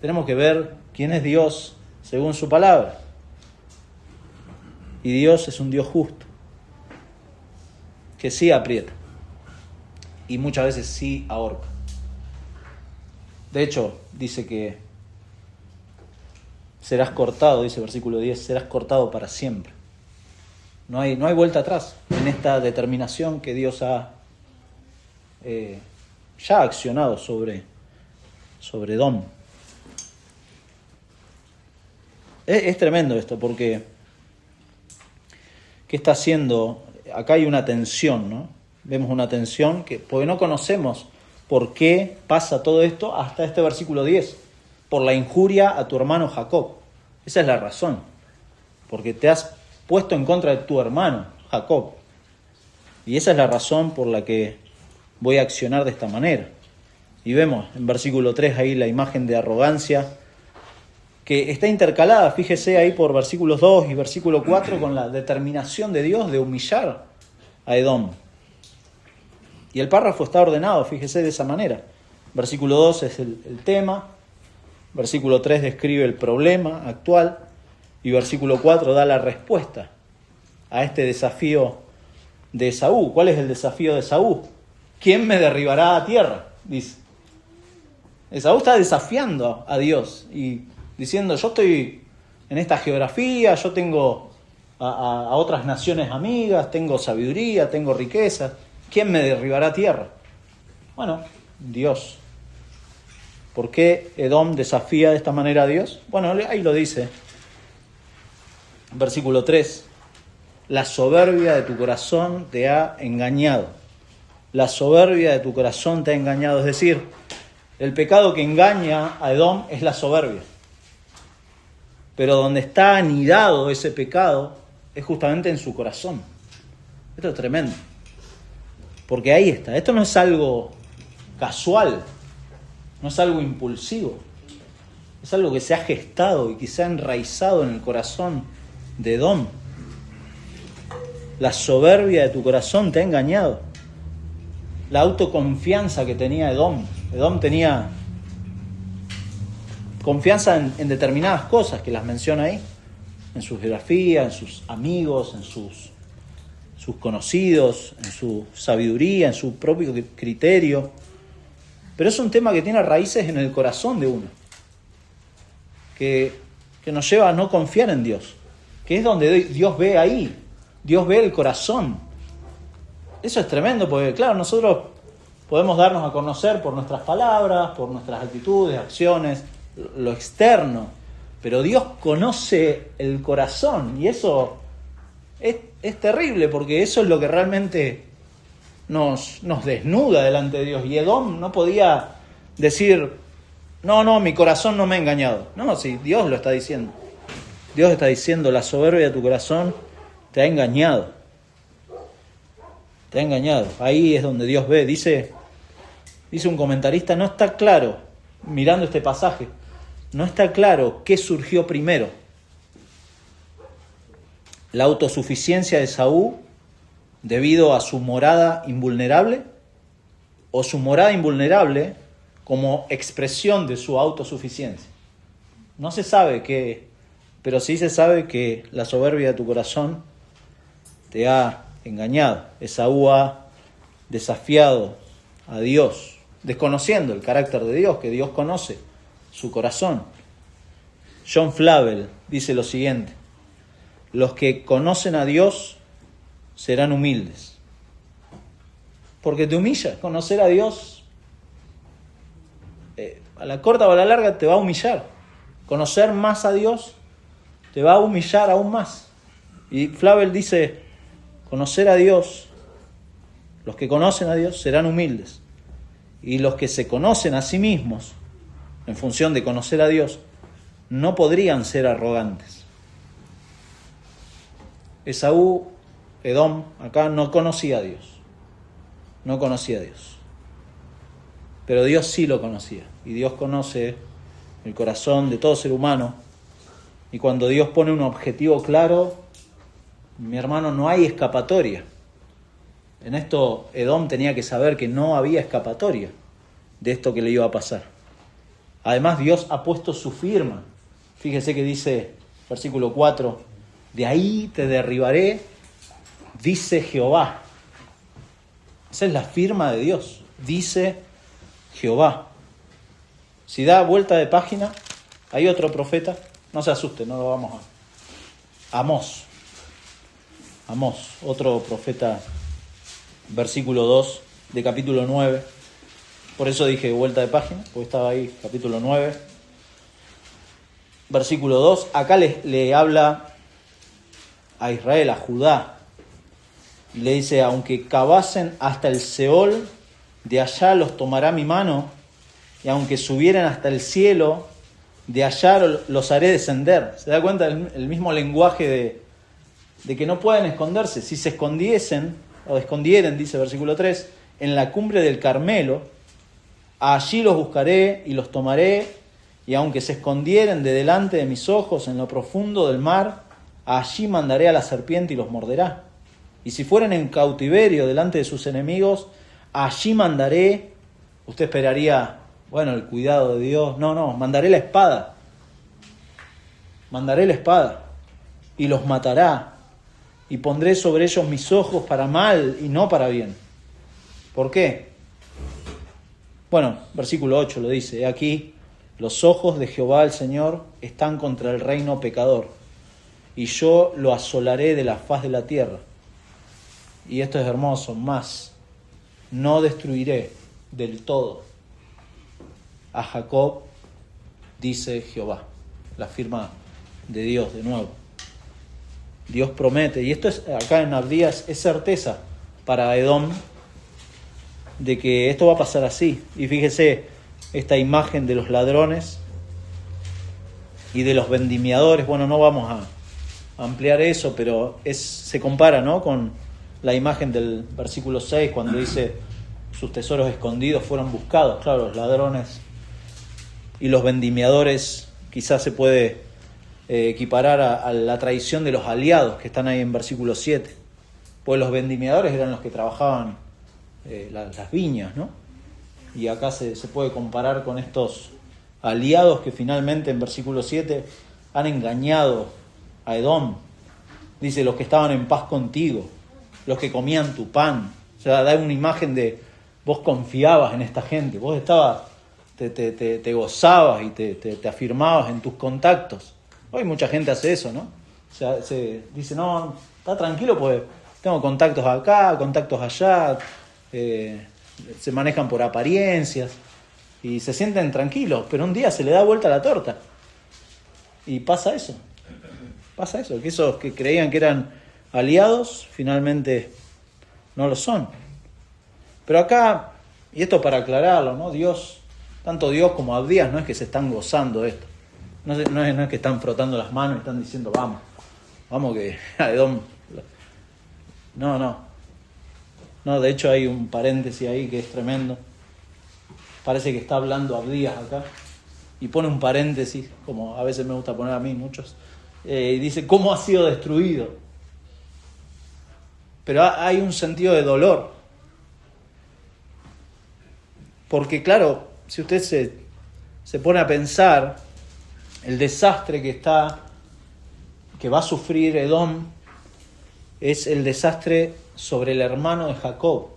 Tenemos que ver quién es Dios según su palabra. Y Dios es un Dios justo, que sí aprieta y muchas veces sí ahorca. De hecho, dice que serás cortado, dice versículo 10, serás cortado para siempre. No hay vuelta atrás en esta determinación que Dios ha ya accionado sobre Edom. Es tremendo esto, porque ¿qué está haciendo? Acá hay una tensión, ¿no? Vemos una tensión porque no conocemos por qué pasa todo esto hasta este versículo 10. Por la injuria a tu hermano Jacob. Esa es la razón. Porque te has puesto en contra de tu hermano Jacob. Y esa es la razón por la que voy a accionar de esta manera. Y vemos en versículo 3 ahí la imagen de arrogancia que está intercalada, fíjese ahí por versículos 2 y versículo 4 con la determinación de Dios de humillar a Edom. Y el párrafo está ordenado, fíjese, de esa manera. Versículo 2 es el tema, versículo 3 describe el problema actual y versículo 4 da la respuesta a este desafío de Esaú. ¿Cuál es el desafío de Esaú? ¿Quién me derribará a tierra? Dice. Esaú está desafiando a Dios y diciendo, yo estoy en esta geografía, yo tengo a otras naciones amigas, tengo sabiduría, tengo riqueza. ¿Quién me derribará a tierra? Bueno, Dios. ¿Por qué Edom desafía de esta manera a Dios? Bueno, ahí lo dice. Versículo 3. La soberbia de tu corazón te ha engañado. La soberbia de tu corazón te ha engañado. Es decir, el pecado que engaña a Edom es la soberbia. Pero donde está anidado ese pecado es justamente en su corazón. Esto es tremendo. Porque ahí está. Esto no es algo casual. No es algo impulsivo. Es algo que se ha gestado y que se ha enraizado en el corazón de Edom. La soberbia de tu corazón te ha engañado. La autoconfianza que tenía Edom. Edom tenía confianza en determinadas cosas que las menciona ahí. En su geografía, en sus amigos, en sus conocidos, en su sabiduría, en su propio criterio. Pero es un tema que tiene raíces en el corazón de uno. Que nos lleva a no confiar en Dios. Que es donde Dios ve ahí. Dios ve el corazón. Eso es tremendo porque, claro, nosotros podemos darnos a conocer por nuestras palabras, por nuestras actitudes, acciones, lo externo. Pero Dios conoce el corazón y eso es terrible porque eso es lo que realmente nos desnuda delante de Dios. Y Edom no podía decir, no, mi corazón no me ha engañado. No, sí, Dios lo está diciendo. Dios está diciendo, la soberbia de tu corazón te ha engañado. Te ha engañado. Ahí es donde Dios ve. Dice un comentarista, no está claro, mirando este pasaje, no está claro qué surgió primero. La autosuficiencia de Esaú debido a su morada invulnerable o su morada invulnerable como expresión de su autosuficiencia. No se sabe qué, pero sí se sabe que la soberbia de tu corazón te ha engañado. Esaú ha desafiado a Dios, desconociendo el carácter de Dios, que Dios conoce su corazón. John Flavel dice lo siguiente: los que conocen a Dios serán humildes. Porque te humilla. Conocer a Dios a la corta o a la larga te va a humillar. Conocer más a Dios te va a humillar aún más. Y Flavel dice, conocer a Dios, los que conocen a Dios serán humildes. Y los que se conocen a sí mismos, en función de conocer a Dios, no podrían ser arrogantes. Esaú, Edom, acá no conocía a Dios. No conocía a Dios. Pero Dios sí lo conocía. Y Dios conoce el corazón de todo ser humano. Y cuando Dios pone un objetivo claro, mi hermano, no hay escapatoria. En esto Edom tenía que saber que no había escapatoria de esto que le iba a pasar. Además, Dios ha puesto su firma. Fíjese que dice, versículo 4, de ahí te derribaré, dice Jehová. Esa es la firma de Dios, dice Jehová. Si da vuelta de página, hay otro profeta, no se asuste, no lo vamos a... Amós, otro profeta, versículo 2 de capítulo 9. Por eso dije vuelta de página, porque estaba ahí, capítulo 9. Versículo 2, acá le habla a Israel, a Judá, y le dice, aunque cavasen hasta el Seol, de allá los tomará mi mano, y aunque subieren hasta el cielo, de allá los haré descender. ¿Se da cuenta el mismo lenguaje de que no pueden esconderse? Si se escondiesen, o escondieren, dice versículo 3, en la cumbre del Carmelo, allí los buscaré y los tomaré, y aunque se escondieren de delante de mis ojos en lo profundo del mar, allí mandaré a la serpiente y los morderá. Y si fueren en cautiverio delante de sus enemigos, allí mandaré. Usted esperaría, bueno, el cuidado de Dios. No, mandaré la espada. Mandaré la espada y los matará. Y pondré sobre ellos mis ojos para mal y no para bien. ¿Por qué? Bueno, versículo 8 lo dice. He aquí, los ojos de Jehová el Señor están contra el reino pecador, y yo lo asolaré de la faz de la tierra. Y esto es hermoso, más, no destruiré del todo a Jacob, dice Jehová. La firma de Dios de nuevo. Dios promete, y esto es acá en Abdías, es certeza para Edom de que esto va a pasar así. Y fíjese esta imagen de los ladrones y de los vendimiadores. Bueno, no vamos a ampliar eso, pero se compara, ¿no?, con la imagen del versículo 6, cuando dice sus tesoros escondidos fueron buscados. Claro, los ladrones y los vendimiadores quizás se puede equiparar a la tradición de los aliados que están ahí en versículo 7. Pues los vendimiadores eran los que trabajaban las viñas, ¿no? Y acá se puede comparar con estos aliados que finalmente en versículo 7 han engañado a Edom. Dice, los que estaban en paz contigo, los que comían tu pan. O sea, da una imagen de vos confiabas en esta gente, vos te gozabas y te afirmabas en tus contactos. Hoy mucha gente hace eso, ¿no? O sea, se dice, no, está tranquilo, pues tengo contactos acá, contactos allá, se manejan por apariencias y se sienten tranquilos, pero un día se le da vuelta la torta y pasa eso, que esos que creían que eran aliados finalmente no lo son. Pero acá, y esto para aclararlo, ¿no?, Dios, tanto Dios como Abdías, no es que se están gozando de esto, no es que están frotando las manos y están diciendo vamos que a Edom. No, de hecho hay un paréntesis ahí que es tremendo. Parece que está hablando Abdías acá y pone un paréntesis, como a veces me gusta poner a mí, muchos, y dice, ¿cómo ha sido destruido? Pero hay un sentido de dolor. Porque claro, si usted se pone a pensar el desastre que va a sufrir Edom, es el desastre sobre el hermano de Jacob.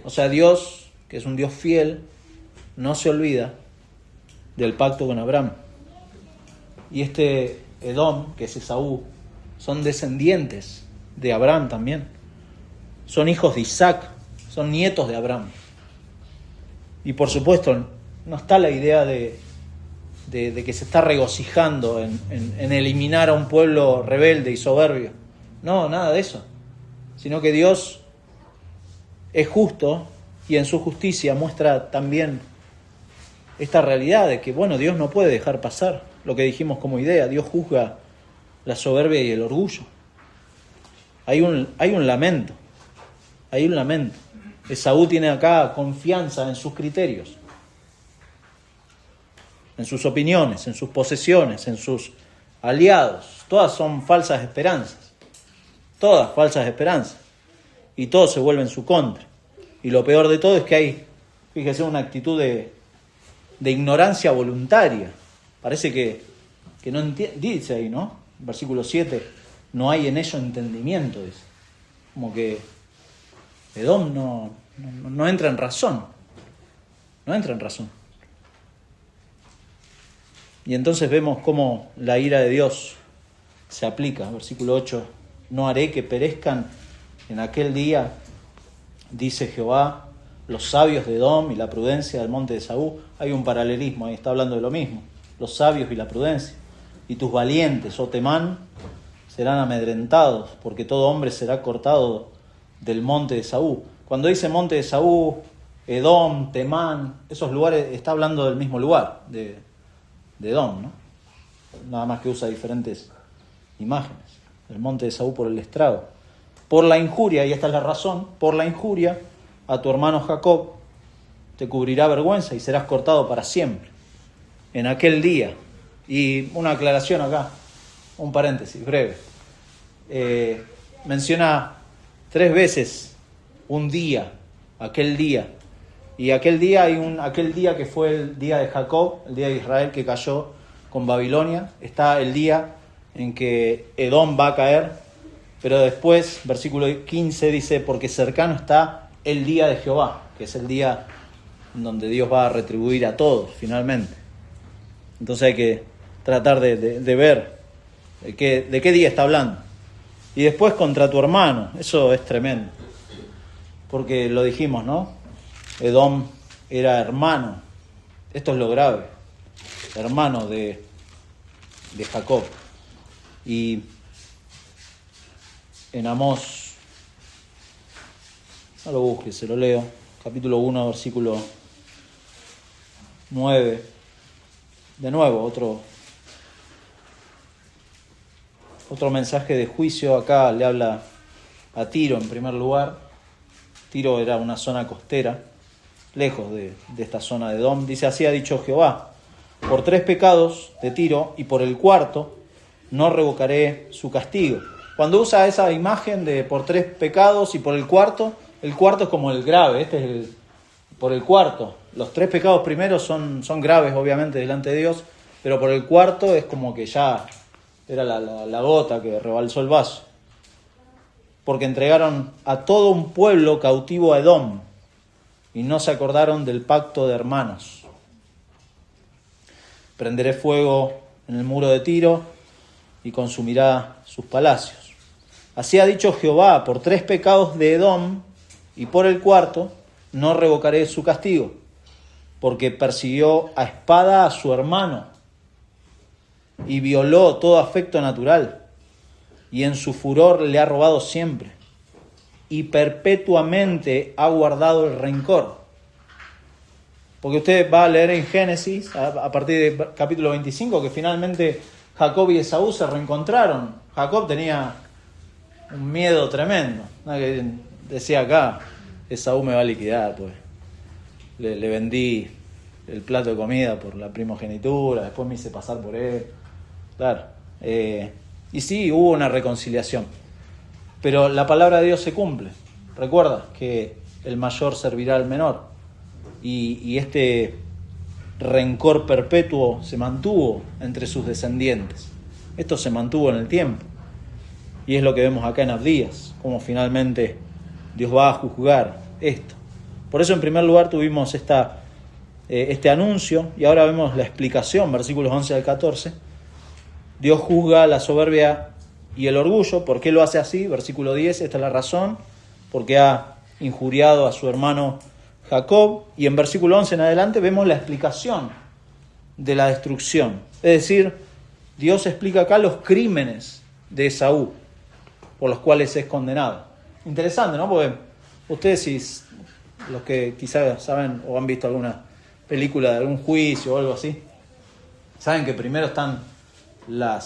O sea, Dios, que es un Dios fiel, no se olvida del pacto con Abraham. Y este Edom, que es Esaú, son descendientes de Abraham también. Son hijos de Isaac, son nietos de Abraham. Y por supuesto, no está la idea de que se está regocijando en eliminar a un pueblo rebelde y soberbio. No, nada de eso. Sino que Dios es justo y en su justicia muestra también esta realidad de que, bueno, Dios no puede dejar pasar lo que dijimos como idea. Dios juzga la soberbia y el orgullo. Hay un lamento. Hay un lamento. Esaú tiene acá confianza en sus criterios, en sus opiniones, en sus posesiones, en sus aliados. Todas son falsas esperanzas. Todas falsas esperanzas. Y todo se vuelve en su contra. Y lo peor de todo es que hay, fíjese, una actitud de ignorancia voluntaria. Parece que no entiende, dice ahí, ¿no? Versículo 7, no hay en ello entendimiento, dice. Como que Edom no entra en razón. No entra en razón. Y entonces vemos cómo la ira de Dios se aplica. Versículo 8, no haré que perezcan en aquel día, dice Jehová, los sabios de Edom y la prudencia del monte de Esaú. Hay un paralelismo, ahí está hablando de lo mismo. Los sabios y la prudencia. Y tus valientes, oh Temán, serán amedrentados, porque todo hombre será cortado del monte de Esaú. Cuando dice monte de Esaú, Edom, Temán, esos lugares, está hablando del mismo lugar, de Edom, ¿no? Nada más que usa diferentes imágenes. El monte de Esaú por el estrago. Por la injuria, y esta es la razón, por la injuria a tu hermano Jacob te cubrirá vergüenza y serás cortado para siempre. En aquel día, y una aclaración acá, un paréntesis breve, menciona 3 veces un día, aquel día, y aquel día aquel día que fue el día de Jacob, el día de Israel que cayó con Babilonia, está el día en que Edom va a caer, pero después, versículo 15 dice, porque cercano está el día de Jehová, que es el día en donde Dios va a retribuir a todos, finalmente. Entonces hay que tratar de ver de qué día está hablando. Y después contra tu hermano, eso es tremendo. Porque lo dijimos, ¿no? Edom era hermano, esto es lo grave, hermano de Jacob. Y en Amós, no lo busques, se lo leo, capítulo 1, versículo 9, de nuevo, otro mensaje de juicio. Acá le habla a Tiro en primer lugar. Tiro era una zona costera, lejos de esta zona de Edom. Dice, así ha dicho Jehová, por 3 pecados de Tiro y por el 4º no revocaré su castigo. Cuando usa esa imagen de por 3 pecados y por el 4º es como el grave, este es por el 4º. Los 3 pecados primeros son graves, obviamente, delante de Dios, pero por el 4º es como que ya era la gota que rebalsó el vaso. Porque entregaron a todo un pueblo cautivo a Edom y no se acordaron del pacto de hermanos. Prenderé fuego en el muro de Tiro y consumirá sus palacios. Así ha dicho Jehová, por 3 pecados de Edom y por el 4º no revocaré su castigo, porque persiguió a espada a su hermano y violó todo afecto natural, y en su furor le ha robado siempre, y perpetuamente ha guardado el rencor. Porque usted va a leer en Génesis, a partir del capítulo 25, que finalmente Jacob y Esaú se reencontraron. Jacob tenía un miedo tremendo, ¿no? Que decía acá, Esaú me va a liquidar, pues. Le vendí el plato de comida por la primogenitura, después me hice pasar por él. Claro. Y sí, hubo una reconciliación. Pero la palabra de Dios se cumple. Recuerda que el mayor servirá al menor. Y este rencor perpetuo se mantuvo entre sus descendientes. Esto se mantuvo en el tiempo. Y es lo que vemos acá en Abdías, cómo finalmente Dios va a juzgar esto. Por eso en primer lugar tuvimos este anuncio y ahora vemos la explicación, versículos 11 al 14. Dios juzga la soberbia y el orgullo. ¿Por qué lo hace así? Versículo 10, esta es la razón. Porque ha injuriado a su hermano Jacob, y en versículo 11 en adelante vemos la explicación de la destrucción. Es decir, Dios explica acá los crímenes de Esaú, por los cuales es condenado. Interesante, ¿no? Porque ustedes, si los que quizás saben o han visto alguna película de algún juicio o algo así, saben que primero están la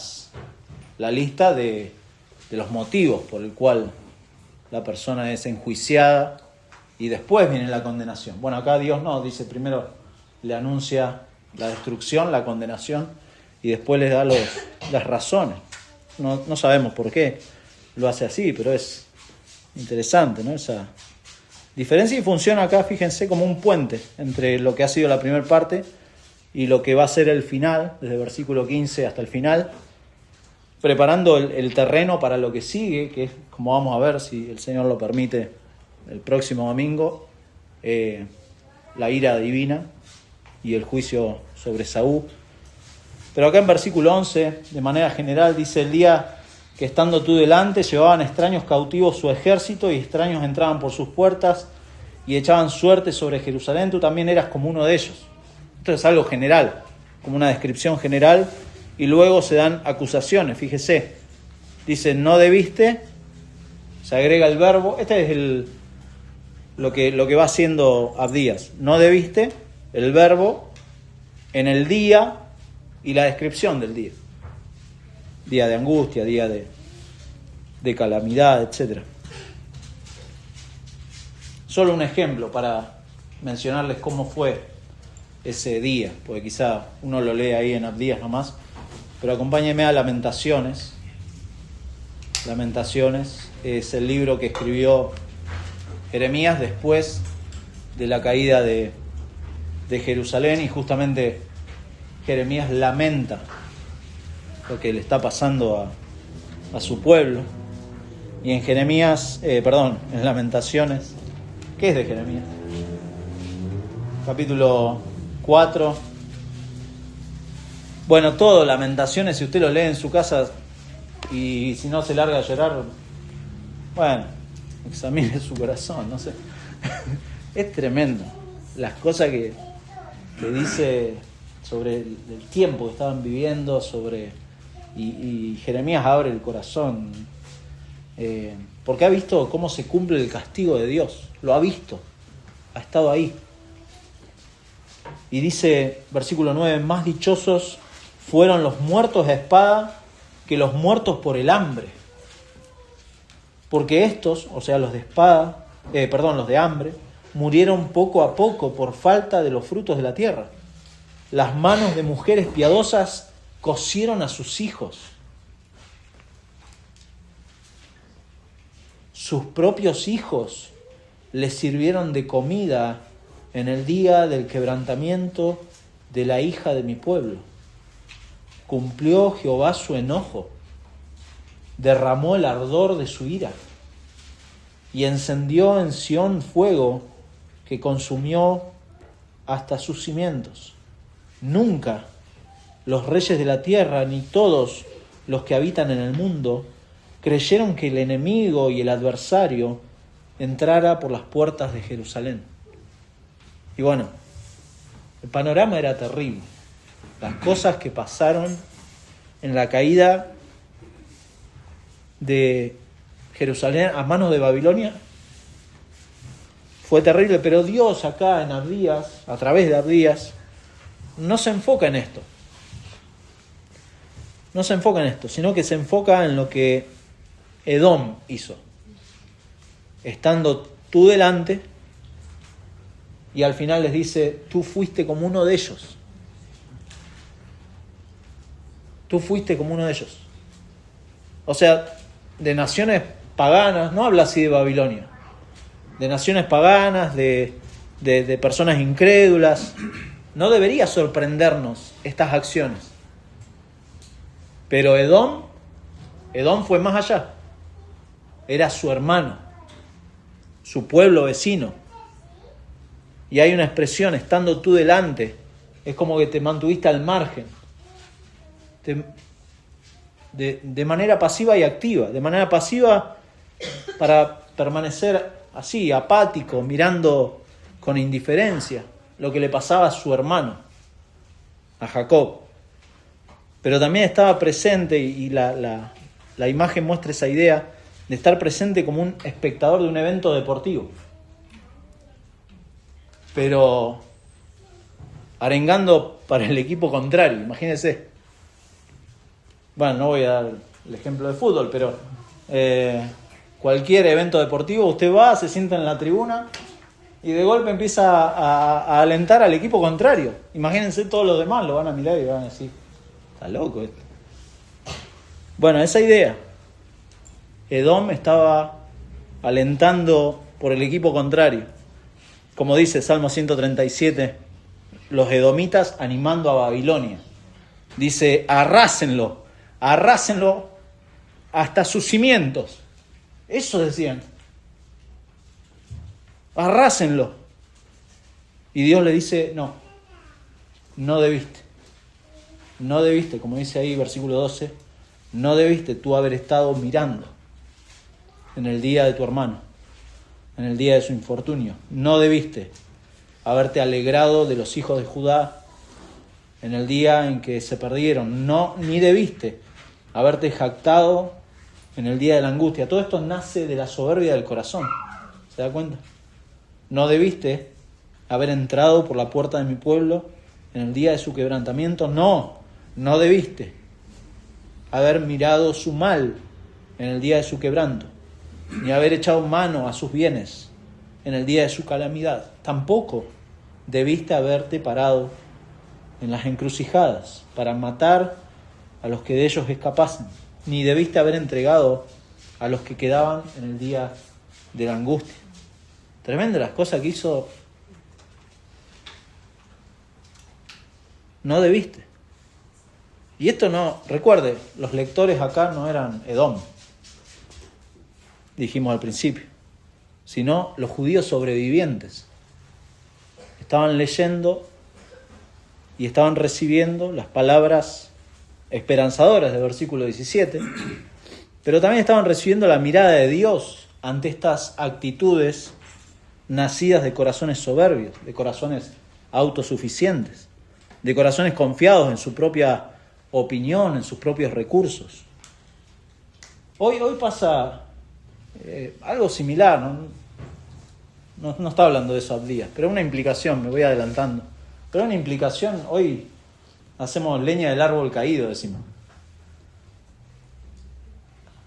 lista de los motivos por el cual la persona es enjuiciada y después viene la condenación. Bueno, acá Dios no, dice primero le anuncia la destrucción, la condenación y después les da las razones. No sabemos por qué lo hace así, pero es interesante, ¿no? Esa diferencia, y funciona acá, fíjense, como un puente entre lo que ha sido la primera parte y lo que va a ser el final, desde el versículo 15 hasta el final, preparando el terreno para lo que sigue, que es, como vamos a ver, si el Señor lo permite, el próximo domingo, la ira divina y el juicio sobre Esaú. Pero acá en versículo 11, de manera general, dice: el día que estando tú delante llevaban extraños cautivos su ejército y extraños entraban por sus puertas y echaban suerte sobre Jerusalén, tú también eras como uno de ellos. Esto es algo general, como una descripción general, y luego se dan acusaciones. Fíjese, dice: no debiste, se agrega el verbo, este es lo que va haciendo Abdías. No debiste, el verbo, en el día y la descripción del día. Día de angustia, día de calamidad, etc. Solo un ejemplo para mencionarles cómo fue ese día, porque quizá uno lo lee ahí en Abdías nomás, pero acompáñenme a Lamentaciones. Lamentaciones es el libro que escribió Jeremías después de la caída de Jerusalén, y justamente Jeremías lamenta lo que le está pasando a su pueblo. Y en en Lamentaciones, ¿qué es de Jeremías? Capítulo 4. Bueno, todo Lamentaciones, si usted lo lee en su casa y si no se larga a llorar, bueno, examine su corazón, no sé. Es tremendo las cosas que dice sobre el tiempo que estaban viviendo, y Jeremías abre el corazón, porque ha visto cómo se cumple el castigo de Dios, lo ha visto, ha estado ahí. Y dice, versículo 9, más dichosos fueron los muertos a espada que los muertos por el hambre, porque estos, o sea, los de hambre, murieron poco a poco por falta de los frutos de la tierra. Las manos de mujeres piadosas cocieron a sus hijos. Sus propios hijos les sirvieron de comida en el día del quebrantamiento de la hija de mi pueblo. Cumplió Jehová su enojo, derramó el ardor de su ira y encendió en Sión fuego que consumió hasta sus cimientos. Nunca los reyes de la tierra, ni todos los que habitan en el mundo, creyeron que el enemigo y el adversario entrara por las puertas de Jerusalén. Y bueno, el panorama era terrible. Las cosas que pasaron en la caída de Jerusalén a manos de Babilonia fue terrible, pero Dios acá en Abdías, a través de Abdías, no se enfoca en esto. No se enfoca en esto, sino que se enfoca en lo que Edom hizo. Estando tú delante, y al final les dice, tú fuiste como uno de ellos. Tú fuiste como uno de ellos. O sea, de naciones paganas, no habla así de Babilonia, de naciones paganas, de personas incrédulas. No debería sorprendernos estas acciones. Pero Edom fue más allá. Era su hermano, su pueblo vecino. Y hay una expresión, estando tú delante, es como que te mantuviste al margen. De manera pasiva y activa. De manera pasiva para permanecer así, apático, mirando con indiferencia lo que le pasaba a su hermano, a Jacob. Pero también estaba presente, y la imagen muestra esa idea de estar presente como un espectador de un evento deportivo. Pero arengando para el equipo contrario, imagínense. Bueno, no voy a dar el ejemplo de fútbol, pero cualquier evento deportivo, usted va, se sienta en la tribuna y de golpe empieza a alentar al equipo contrario. Imagínense, todos los demás lo van a mirar y van a decir, está loco esto. Bueno, esa idea. Edom estaba alentando por el equipo contrario. Como dice Salmo 137, los edomitas animando a Babilonia. Dice, arrásenlo hasta sus cimientos. Eso decían. Arrásenlo. Y Dios le dice, no debiste. No debiste, como dice ahí versículo 12, no debiste tú haber estado mirando en el día de tu hermano, en el día de su infortunio. No debiste haberte alegrado de los hijos de Judá en el día en que se perdieron. Ni debiste haberte jactado en el día de la angustia. Todo esto nace de la soberbia del corazón. ¿Se da cuenta? No debiste haber entrado por la puerta de mi pueblo en el día de su quebrantamiento. No debiste haber mirado su mal en el día de su quebranto, ni haber echado mano a sus bienes en el día de su calamidad. Tampoco debiste haberte parado en las encrucijadas para matar a los que de ellos escapasen, ni debiste haber entregado a los que quedaban en el día de la angustia. Tremenda las cosas que hizo. No debiste. Y esto no, recuerde, los lectores acá no eran Edom, dijimos al principio, sino los judíos sobrevivientes. Estaban leyendo y estaban recibiendo las palabras esperanzadoras del versículo 17, pero también estaban recibiendo la mirada de Dios ante estas actitudes nacidas de corazones soberbios, de corazones autosuficientes, de corazones confiados en su propia opinión, en sus propios recursos. Hoy pasa algo similar, no está hablando de eso Abdías, pero una implicación, me voy adelantando, pero una implicación, hoy hacemos leña del árbol caído, decimos.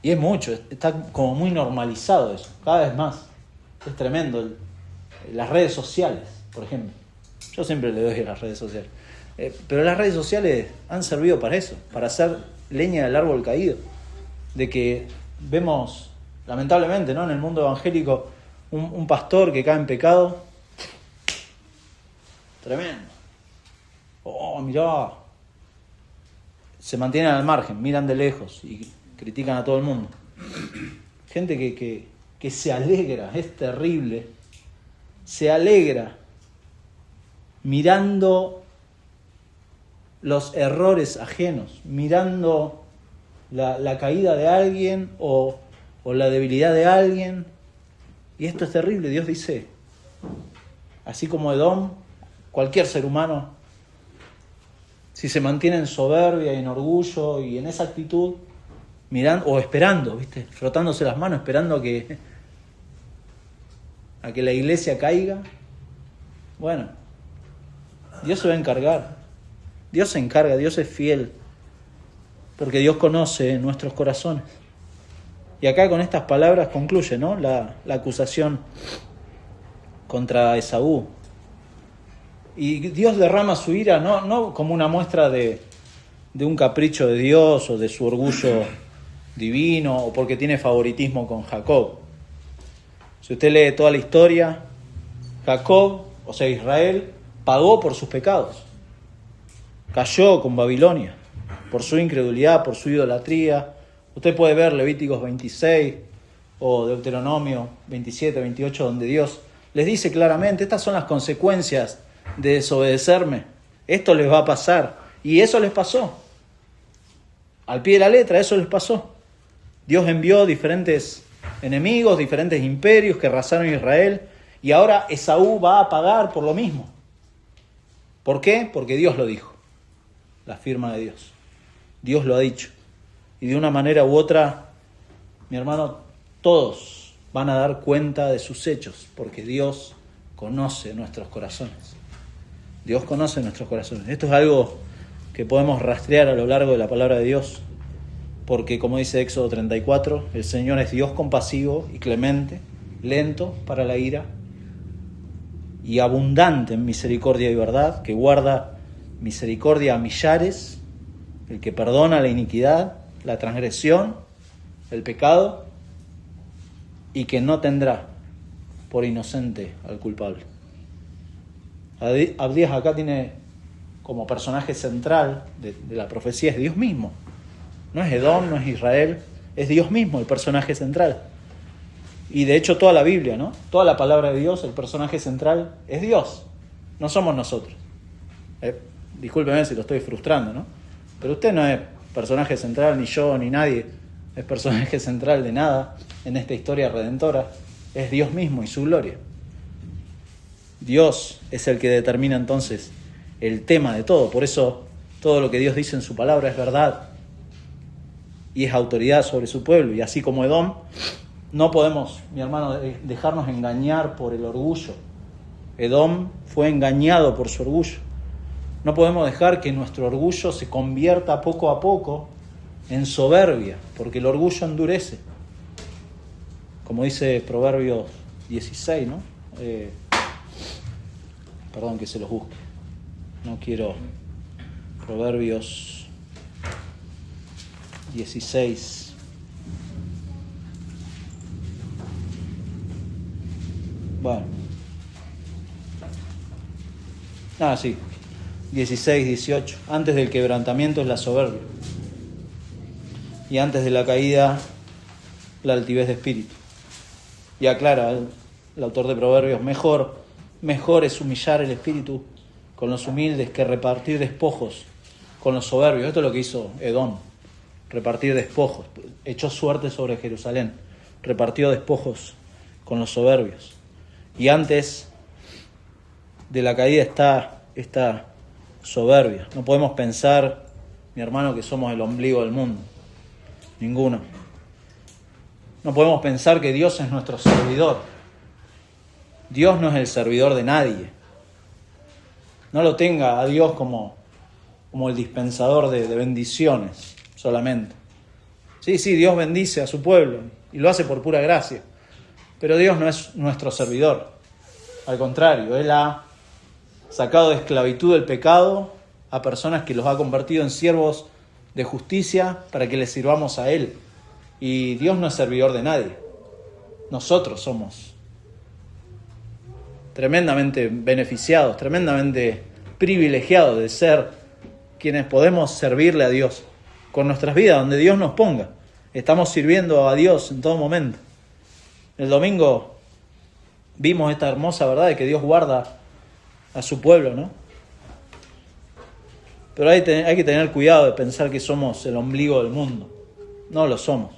Y es mucho, está como muy normalizado eso, cada vez más. Es tremendo. Las redes sociales, por ejemplo. Yo siempre le doy a las redes sociales. Pero las redes sociales han servido para eso, para hacer leña del árbol caído. De que vemos, lamentablemente, ¿no?, en el mundo evangélico, un pastor que cae en pecado. Tremendo. Oh, mirá. Se mantienen al margen, miran de lejos y critican a todo el mundo. Gente que se alegra, es terrible. Se alegra mirando los errores ajenos, mirando la caída de alguien o la debilidad de alguien. Y esto es terrible. Dios dice, así como Edom, cualquier ser humano, si se mantiene en soberbia y en orgullo y en esa actitud, mirando o esperando, ¿viste?, frotándose las manos, esperando a que la iglesia caiga, bueno, Dios se va a encargar. Dios se encarga, Dios es fiel, porque Dios conoce nuestros corazones. Y acá con estas palabras concluye, ¿no?, la acusación contra Esaú. Y Dios derrama su ira no como una muestra de un capricho de Dios o de su orgullo divino o porque tiene favoritismo con Jacob. Si usted lee toda la historia, Jacob, o sea Israel, pagó por sus pecados. Cayó con Babilonia por su incredulidad, por su idolatría. Usted puede ver Levíticos 26 o Deuteronomio 27, 28, donde Dios les dice claramente, estas son las consecuencias de desobedecerme. Esto les va a pasar. Y eso les pasó. Al pie de la letra, eso les pasó. Dios envió diferentes enemigos, diferentes imperios que arrasaron Israel Y ahora Esaú va a pagar por lo mismo. ¿Por qué? Porque Dios lo dijo. La firma de Dios. Dios lo ha dicho. Y de una manera u otra, mi hermano, todos van a dar cuenta de sus hechos, porque Dios conoce nuestros corazones. Dios conoce nuestros corazones. Esto es algo que podemos rastrear a lo largo de la palabra de Dios, porque como dice Éxodo 34, el Señor es Dios compasivo y clemente, lento para la ira y abundante en misericordia y verdad, que guarda misericordia a millares, el que perdona la iniquidad, la transgresión, el pecado, y que no tendrá por inocente al culpable. Abdías acá tiene como personaje central de la profecía es Dios mismo. No es Edom, no es Israel, es Dios mismo el personaje central. Y de hecho toda la Biblia, ¿no? Toda la palabra de Dios, el personaje central es Dios, no somos nosotros. Discúlpeme si lo estoy frustrando, ¿no? Pero usted no es personaje central, ni yo, ni nadie es personaje central de nada en esta historia redentora. Es Dios mismo y su gloria. Dios es el que determina entonces el tema de todo. Por eso todo lo que Dios dice en su palabra es verdad y es autoridad sobre su pueblo. Y así como Edom, no podemos, mi hermano, dejarnos engañar por el orgullo. Edom fue engañado por su orgullo. No podemos dejar que nuestro orgullo se convierta poco a poco en soberbia, porque el orgullo endurece. Como dice Proverbios 16, ¿no? Perdón que se los busque. No quiero. Proverbios 16. Bueno. Sí. 16, 18. Antes del quebrantamiento es la soberbia. Y antes de la caída, la altivez de espíritu. Y aclara el autor de Proverbios, mejor es humillar el espíritu con los humildes que repartir despojos con los soberbios. Esto es lo que hizo Edom, repartir despojos. Echó suerte sobre Jerusalén, repartió despojos con los soberbios. Y antes de la caída está esta soberbia. No podemos pensar, mi hermano, que somos el ombligo del mundo. Ninguno. No podemos pensar que Dios es nuestro servidor. Dios no es el servidor de nadie. No lo tenga a Dios como el dispensador de bendiciones solamente. Sí, Dios bendice a su pueblo y lo hace por pura gracia. Pero Dios no es nuestro servidor. Al contrario, Él ha sacado de esclavitud el pecado a personas que los ha convertido en siervos de justicia para que les sirvamos a Él. Y Dios no es servidor de nadie. Nosotros somos tremendamente beneficiados, tremendamente privilegiados de ser quienes podemos servirle a Dios con nuestras vidas, donde Dios nos ponga. Estamos sirviendo a Dios en todo momento. El domingo vimos esta hermosa verdad de que Dios guarda a su pueblo, ¿no? Pero hay que tener cuidado de pensar que somos el ombligo del mundo. No lo somos.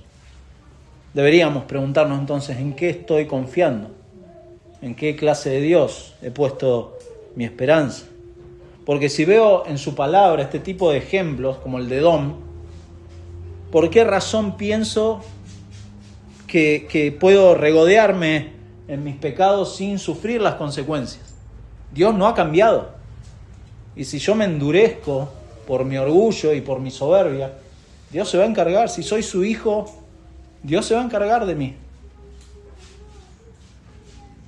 Deberíamos preguntarnos entonces, ¿en qué estoy confiando? ¿En qué clase de Dios he puesto mi esperanza? Porque si veo en su palabra este tipo de ejemplos, como el de Edom, ¿por qué razón pienso que puedo regodearme en mis pecados sin sufrir las consecuencias? Dios no ha cambiado. Y si yo me endurezco por mi orgullo y por mi soberbia, Dios se va a encargar. Si soy su hijo, Dios se va a encargar de mí.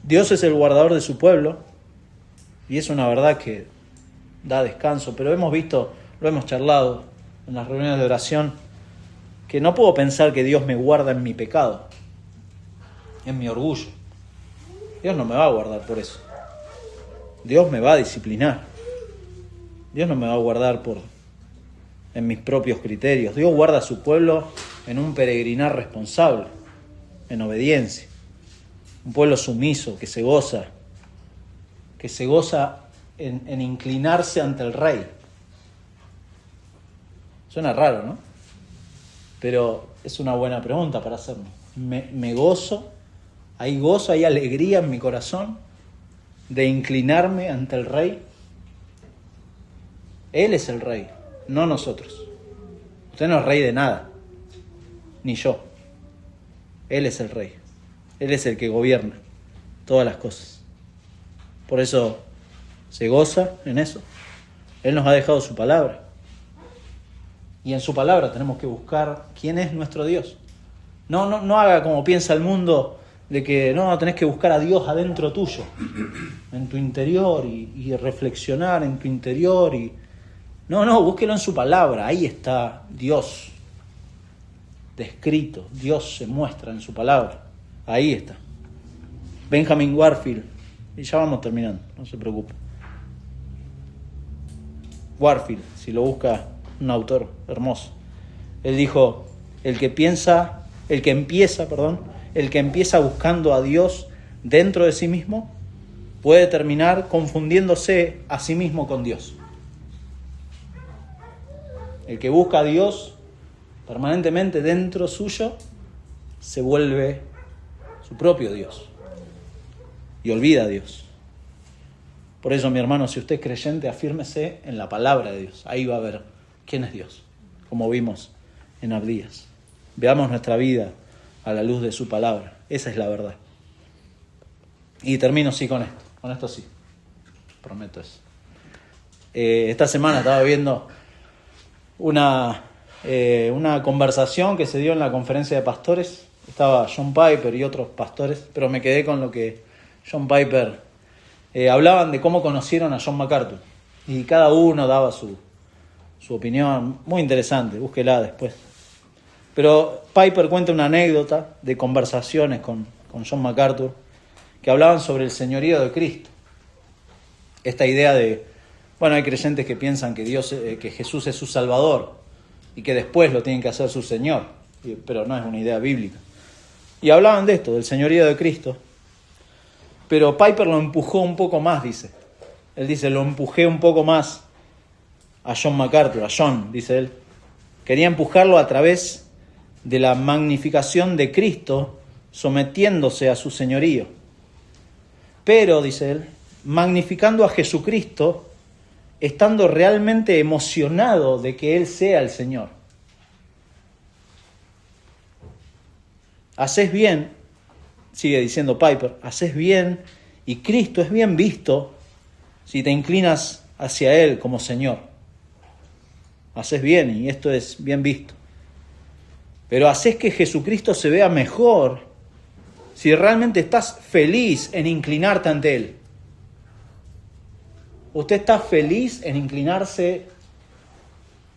Dios es el guardador de su pueblo y es una verdad que da descanso. Pero hemos visto, lo hemos charlado en las reuniones de oración, que no puedo pensar que Dios me guarda en mi pecado, en mi orgullo. Dios no me va a guardar por eso. Dios me va a disciplinar. Dios no me va a guardar en mis propios criterios. Dios guarda a su pueblo en un peregrinar responsable, en obediencia. Un pueblo sumiso que se goza en inclinarse ante el rey. Suena raro, ¿no? Pero es una buena pregunta para hacernos. ¿Me gozo? ¿Hay gozo, hay alegría en mi corazón de inclinarme ante el Rey? Él es el Rey, no nosotros. Usted no es rey de nada, ni yo. Él es el Rey. Él es el que gobierna todas las cosas. Por eso se goza en eso. Él nos ha dejado su palabra. Y en su palabra tenemos que buscar quién es nuestro Dios. No haga como piensa el mundo de que no, tenés que buscar a Dios adentro tuyo, en tu interior y reflexionar en tu interior. No, búsquelo en su palabra. Ahí está Dios descrito. Dios se muestra en su palabra. Ahí está. Benjamin Warfield. Y ya vamos terminando, no se preocupe. Warfield, si lo busca, un autor hermoso. Él dijo, el que empieza buscando a Dios dentro de sí mismo, puede terminar confundiéndose a sí mismo con Dios. El que busca a Dios permanentemente dentro suyo, se vuelve su propio Dios y olvida a Dios. Por eso, mi hermano, si usted es creyente, afírmese en la palabra de Dios. Ahí va a ver quién es Dios, como vimos en Abdías. Veamos nuestra vida a la luz de su palabra. Esa es la verdad. Y termino sí con esto. Con esto sí. Prometo eso. Esta semana estaba viendo una conversación que se dio en la conferencia de pastores. Estaba John Piper y otros pastores, pero me quedé con lo que John Piper hablaban de cómo conocieron a John MacArthur. Y cada uno daba su opinión. Muy interesante, búsquela después. Pero Piper cuenta una anécdota de conversaciones con John MacArthur que hablaban sobre el señorío de Cristo. Esta idea de, hay creyentes que piensan que que Jesús es su Salvador y que después lo tienen que hacer su Señor, pero no es una idea bíblica. Y hablaban de esto, del señorío de Cristo. Pero Piper lo empujó un poco más, dice. Él dice, lo empujé un poco más a John MacArthur, a John, dice él. Quería empujarlo a través de la magnificación de Cristo sometiéndose a su señorío. Pero, dice él, magnificando a Jesucristo, estando realmente emocionado de que Él sea el Señor. Haces bien, sigue diciendo Piper, haces bien y Cristo es bien visto si te inclinas hacia Él como Señor. Haces bien y esto es bien visto. Pero haces que Jesucristo se vea mejor si realmente estás feliz en inclinarte ante Él. ¿Usted está feliz en inclinarse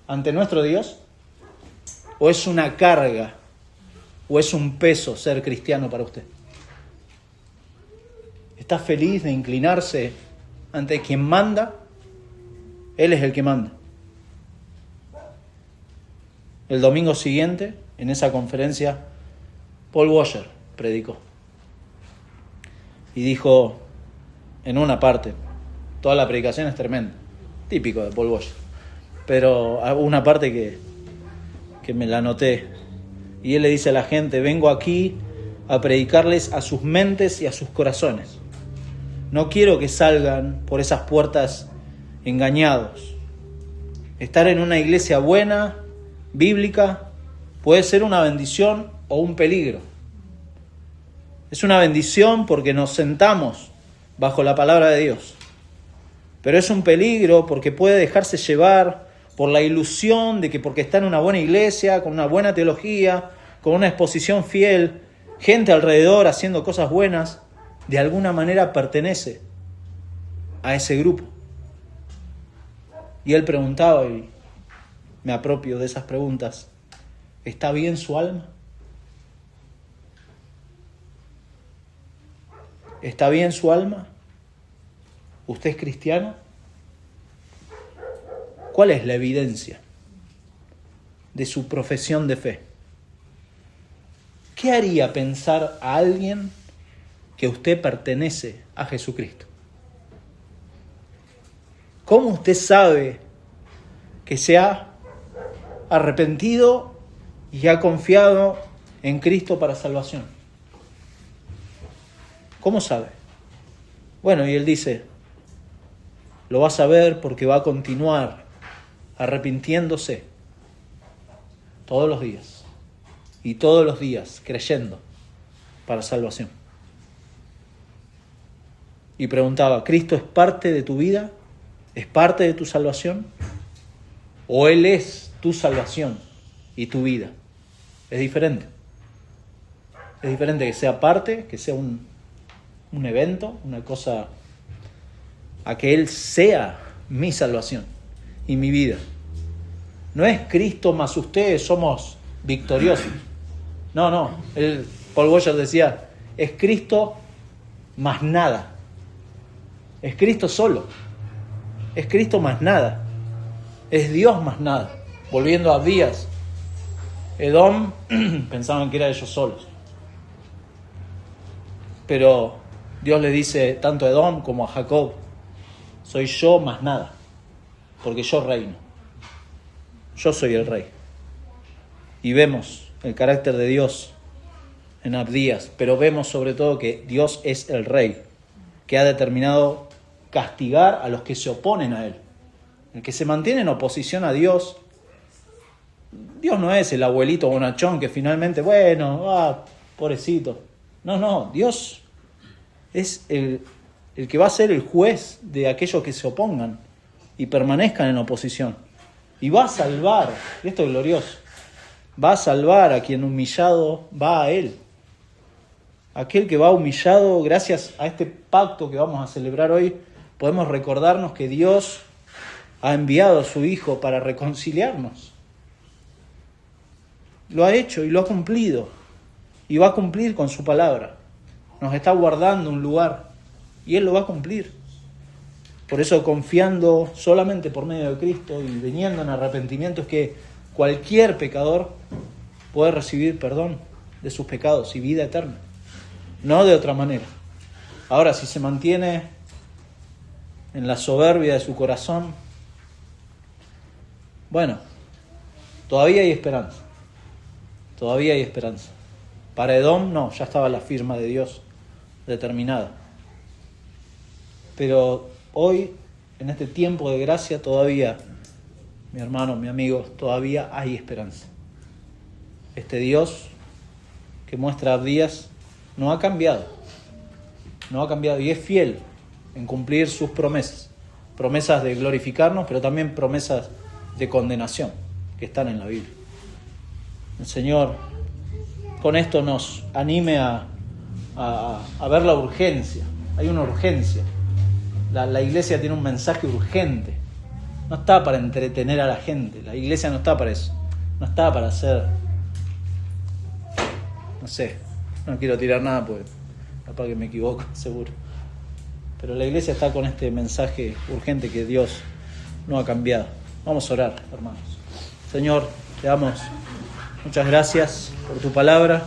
ante nuestro Dios? ¿O es una carga? ¿O es un peso ser cristiano para usted? ¿Está feliz de inclinarse ante quien manda? Él es el que manda. El domingo siguiente, en esa conferencia, Paul Washer predicó. Y dijo, en una parte, toda la predicación es tremenda, típico de Paul Washer, pero hubo una parte que me la anoté. Y él le dice a la gente, vengo aquí a predicarles a sus mentes y a sus corazones. No quiero que salgan por esas puertas engañados. Estar en una iglesia buena, bíblica, puede ser una bendición o un peligro. Es una bendición porque nos sentamos bajo la palabra de Dios. Pero es un peligro porque puede dejarse llevar por la ilusión de que porque está en una buena iglesia, con una buena teología, con una exposición fiel, gente alrededor haciendo cosas buenas, de alguna manera pertenece a ese grupo. Y él preguntaba, y me apropio de esas preguntas, ¿está bien su alma? ¿Está bien su alma? ¿Usted es cristiano? ¿Cuál es la evidencia de su profesión de fe? ¿Qué haría pensar a alguien que usted pertenece a Jesucristo? ¿Cómo usted sabe que se ha arrepentido y ha confiado en Cristo para salvación? ¿Cómo sabe? Bueno, y él dice, lo vas a ver porque va a continuar arrepintiéndose todos los días y todos los días creyendo para salvación. Y preguntaba, ¿Cristo es parte de tu vida? ¿Es parte de tu salvación? ¿O Él es tu salvación y tu vida? Es diferente. Es diferente que sea parte, que sea un evento, una cosa, a que Él sea mi salvación y mi vida. No es Cristo más ustedes somos victoriosos. No. Paul Boyer decía, es Cristo más nada. Es Cristo solo. Es Cristo más nada. Es Dios más nada. Volviendo a Abdías, Edom pensaban que era ellos solos. Pero Dios le dice tanto a Edom como a Jacob, soy yo más nada, porque yo reino. Yo soy el rey. Y vemos el carácter de Dios en Abdías, pero vemos sobre todo que Dios es el rey, que ha determinado castigar a los que se oponen a Él. El que se mantiene en oposición a Dios, Dios no es el abuelito bonachón que finalmente, pobrecito. No, Dios es el que va a ser el juez de aquellos que se opongan y permanezcan en oposición. Y va a salvar, y esto es glorioso, va a salvar a quien humillado va a Él. Aquel que va humillado, gracias a este pacto que vamos a celebrar hoy, podemos recordarnos que Dios ha enviado a su Hijo para reconciliarnos. Lo ha hecho y lo ha cumplido. Y va a cumplir con su palabra. Nos está guardando un lugar y Él lo va a cumplir. Por eso, confiando solamente por medio de Cristo y viniendo en arrepentimiento, es que cualquier pecador puede recibir perdón de sus pecados y vida eterna. No de otra manera. Ahora, si se mantiene en la soberbia de su corazón, bueno, todavía hay esperanza. Todavía hay esperanza. Para Edom no, ya estaba la firma de Dios determinada. Pero hoy, en este tiempo de gracia, todavía, mi hermano, mi amigo, todavía hay esperanza. Este Dios que muestra a Abdías no ha cambiado. No ha cambiado y es fiel en cumplir sus promesas. Promesas de glorificarnos, pero también promesas de condenación que están en la Biblia. El Señor con esto nos anime a ver la urgencia. Hay una urgencia. La iglesia tiene un mensaje urgente. No está para entretener a la gente. La iglesia no está para eso. No está para hacer... No sé, no quiero tirar nada porque capaz que me equivoco, seguro. Pero la iglesia está con este mensaje urgente que Dios no ha cambiado. Vamos a orar, hermanos. Señor, te damos muchas gracias por tu palabra.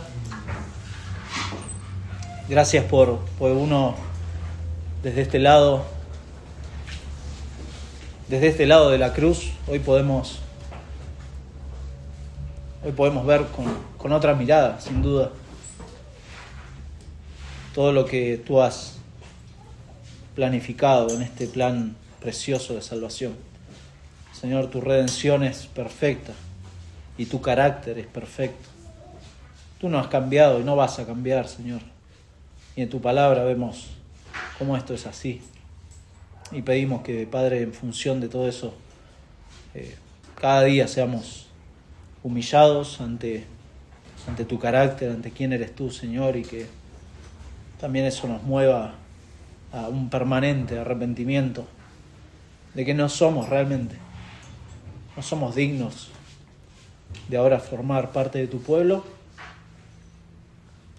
Gracias por uno desde este lado de la cruz. Hoy podemos ver con otra mirada, sin duda, todo lo que tú has planificado en este plan precioso de salvación. Señor, tu redención es perfecta y tu carácter es perfecto. Tú no has cambiado y no vas a cambiar, Señor. Y en tu palabra vemos cómo esto es así. Y pedimos que, Padre, en función de todo eso, cada día seamos humillados ante tu carácter, ante quién eres tú, Señor, y que también eso nos mueva a un permanente arrepentimiento de que no somos dignos de ahora formar parte de tu pueblo.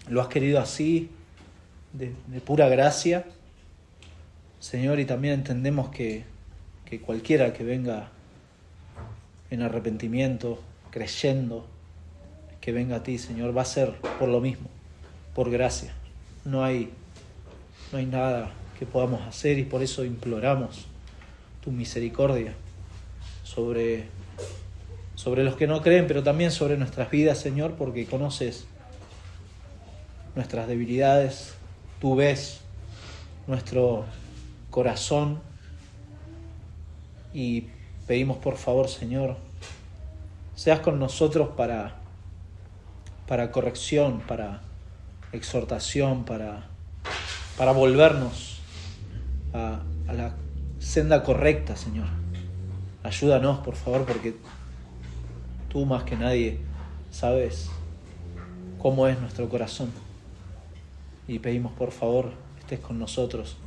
Lo has querido así, de pura gracia, Señor, y también entendemos que cualquiera que venga en arrepentimiento, creyendo, que venga a ti, Señor, va a ser por lo mismo, por gracia. No hay nada que podamos hacer y por eso imploramos tu misericordia sobre los que no creen, pero también sobre nuestras vidas, Señor, porque conoces nuestras debilidades, tú ves nuestro corazón y pedimos por favor, Señor, seas con nosotros para corrección, para exhortación, para volvernos a la senda correcta, Señor. Ayúdanos, por favor, porque tú más que nadie sabes cómo es nuestro corazón. Y pedimos, por favor, estés con nosotros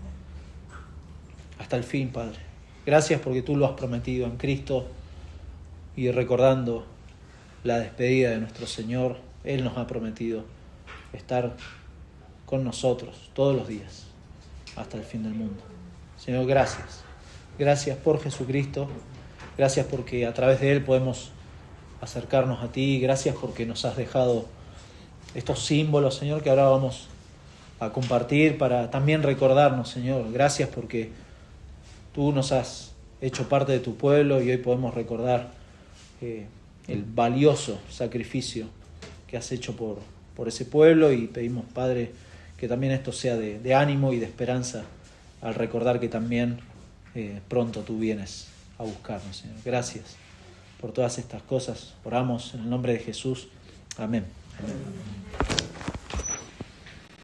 hasta el fin, Padre. Gracias porque tú lo has prometido en Cristo, y recordando la despedida de nuestro Señor, Él nos ha prometido estar con nosotros todos los días hasta el fin del mundo. Señor, gracias. Gracias por Jesucristo. Gracias porque a través de Él podemos acercarnos a ti. Gracias porque nos has dejado estos símbolos, Señor, que ahora vamos a compartir para también recordarnos, Señor. Gracias porque tú nos has hecho parte de tu pueblo y hoy podemos recordar el valioso sacrificio que has hecho por ese pueblo, y pedimos, Padre, que también esto sea de ánimo y de esperanza al recordar que también pronto tú vienes a buscarnos, Señor. Gracias por todas estas cosas. Oramos en el nombre de Jesús. Amén. Amén.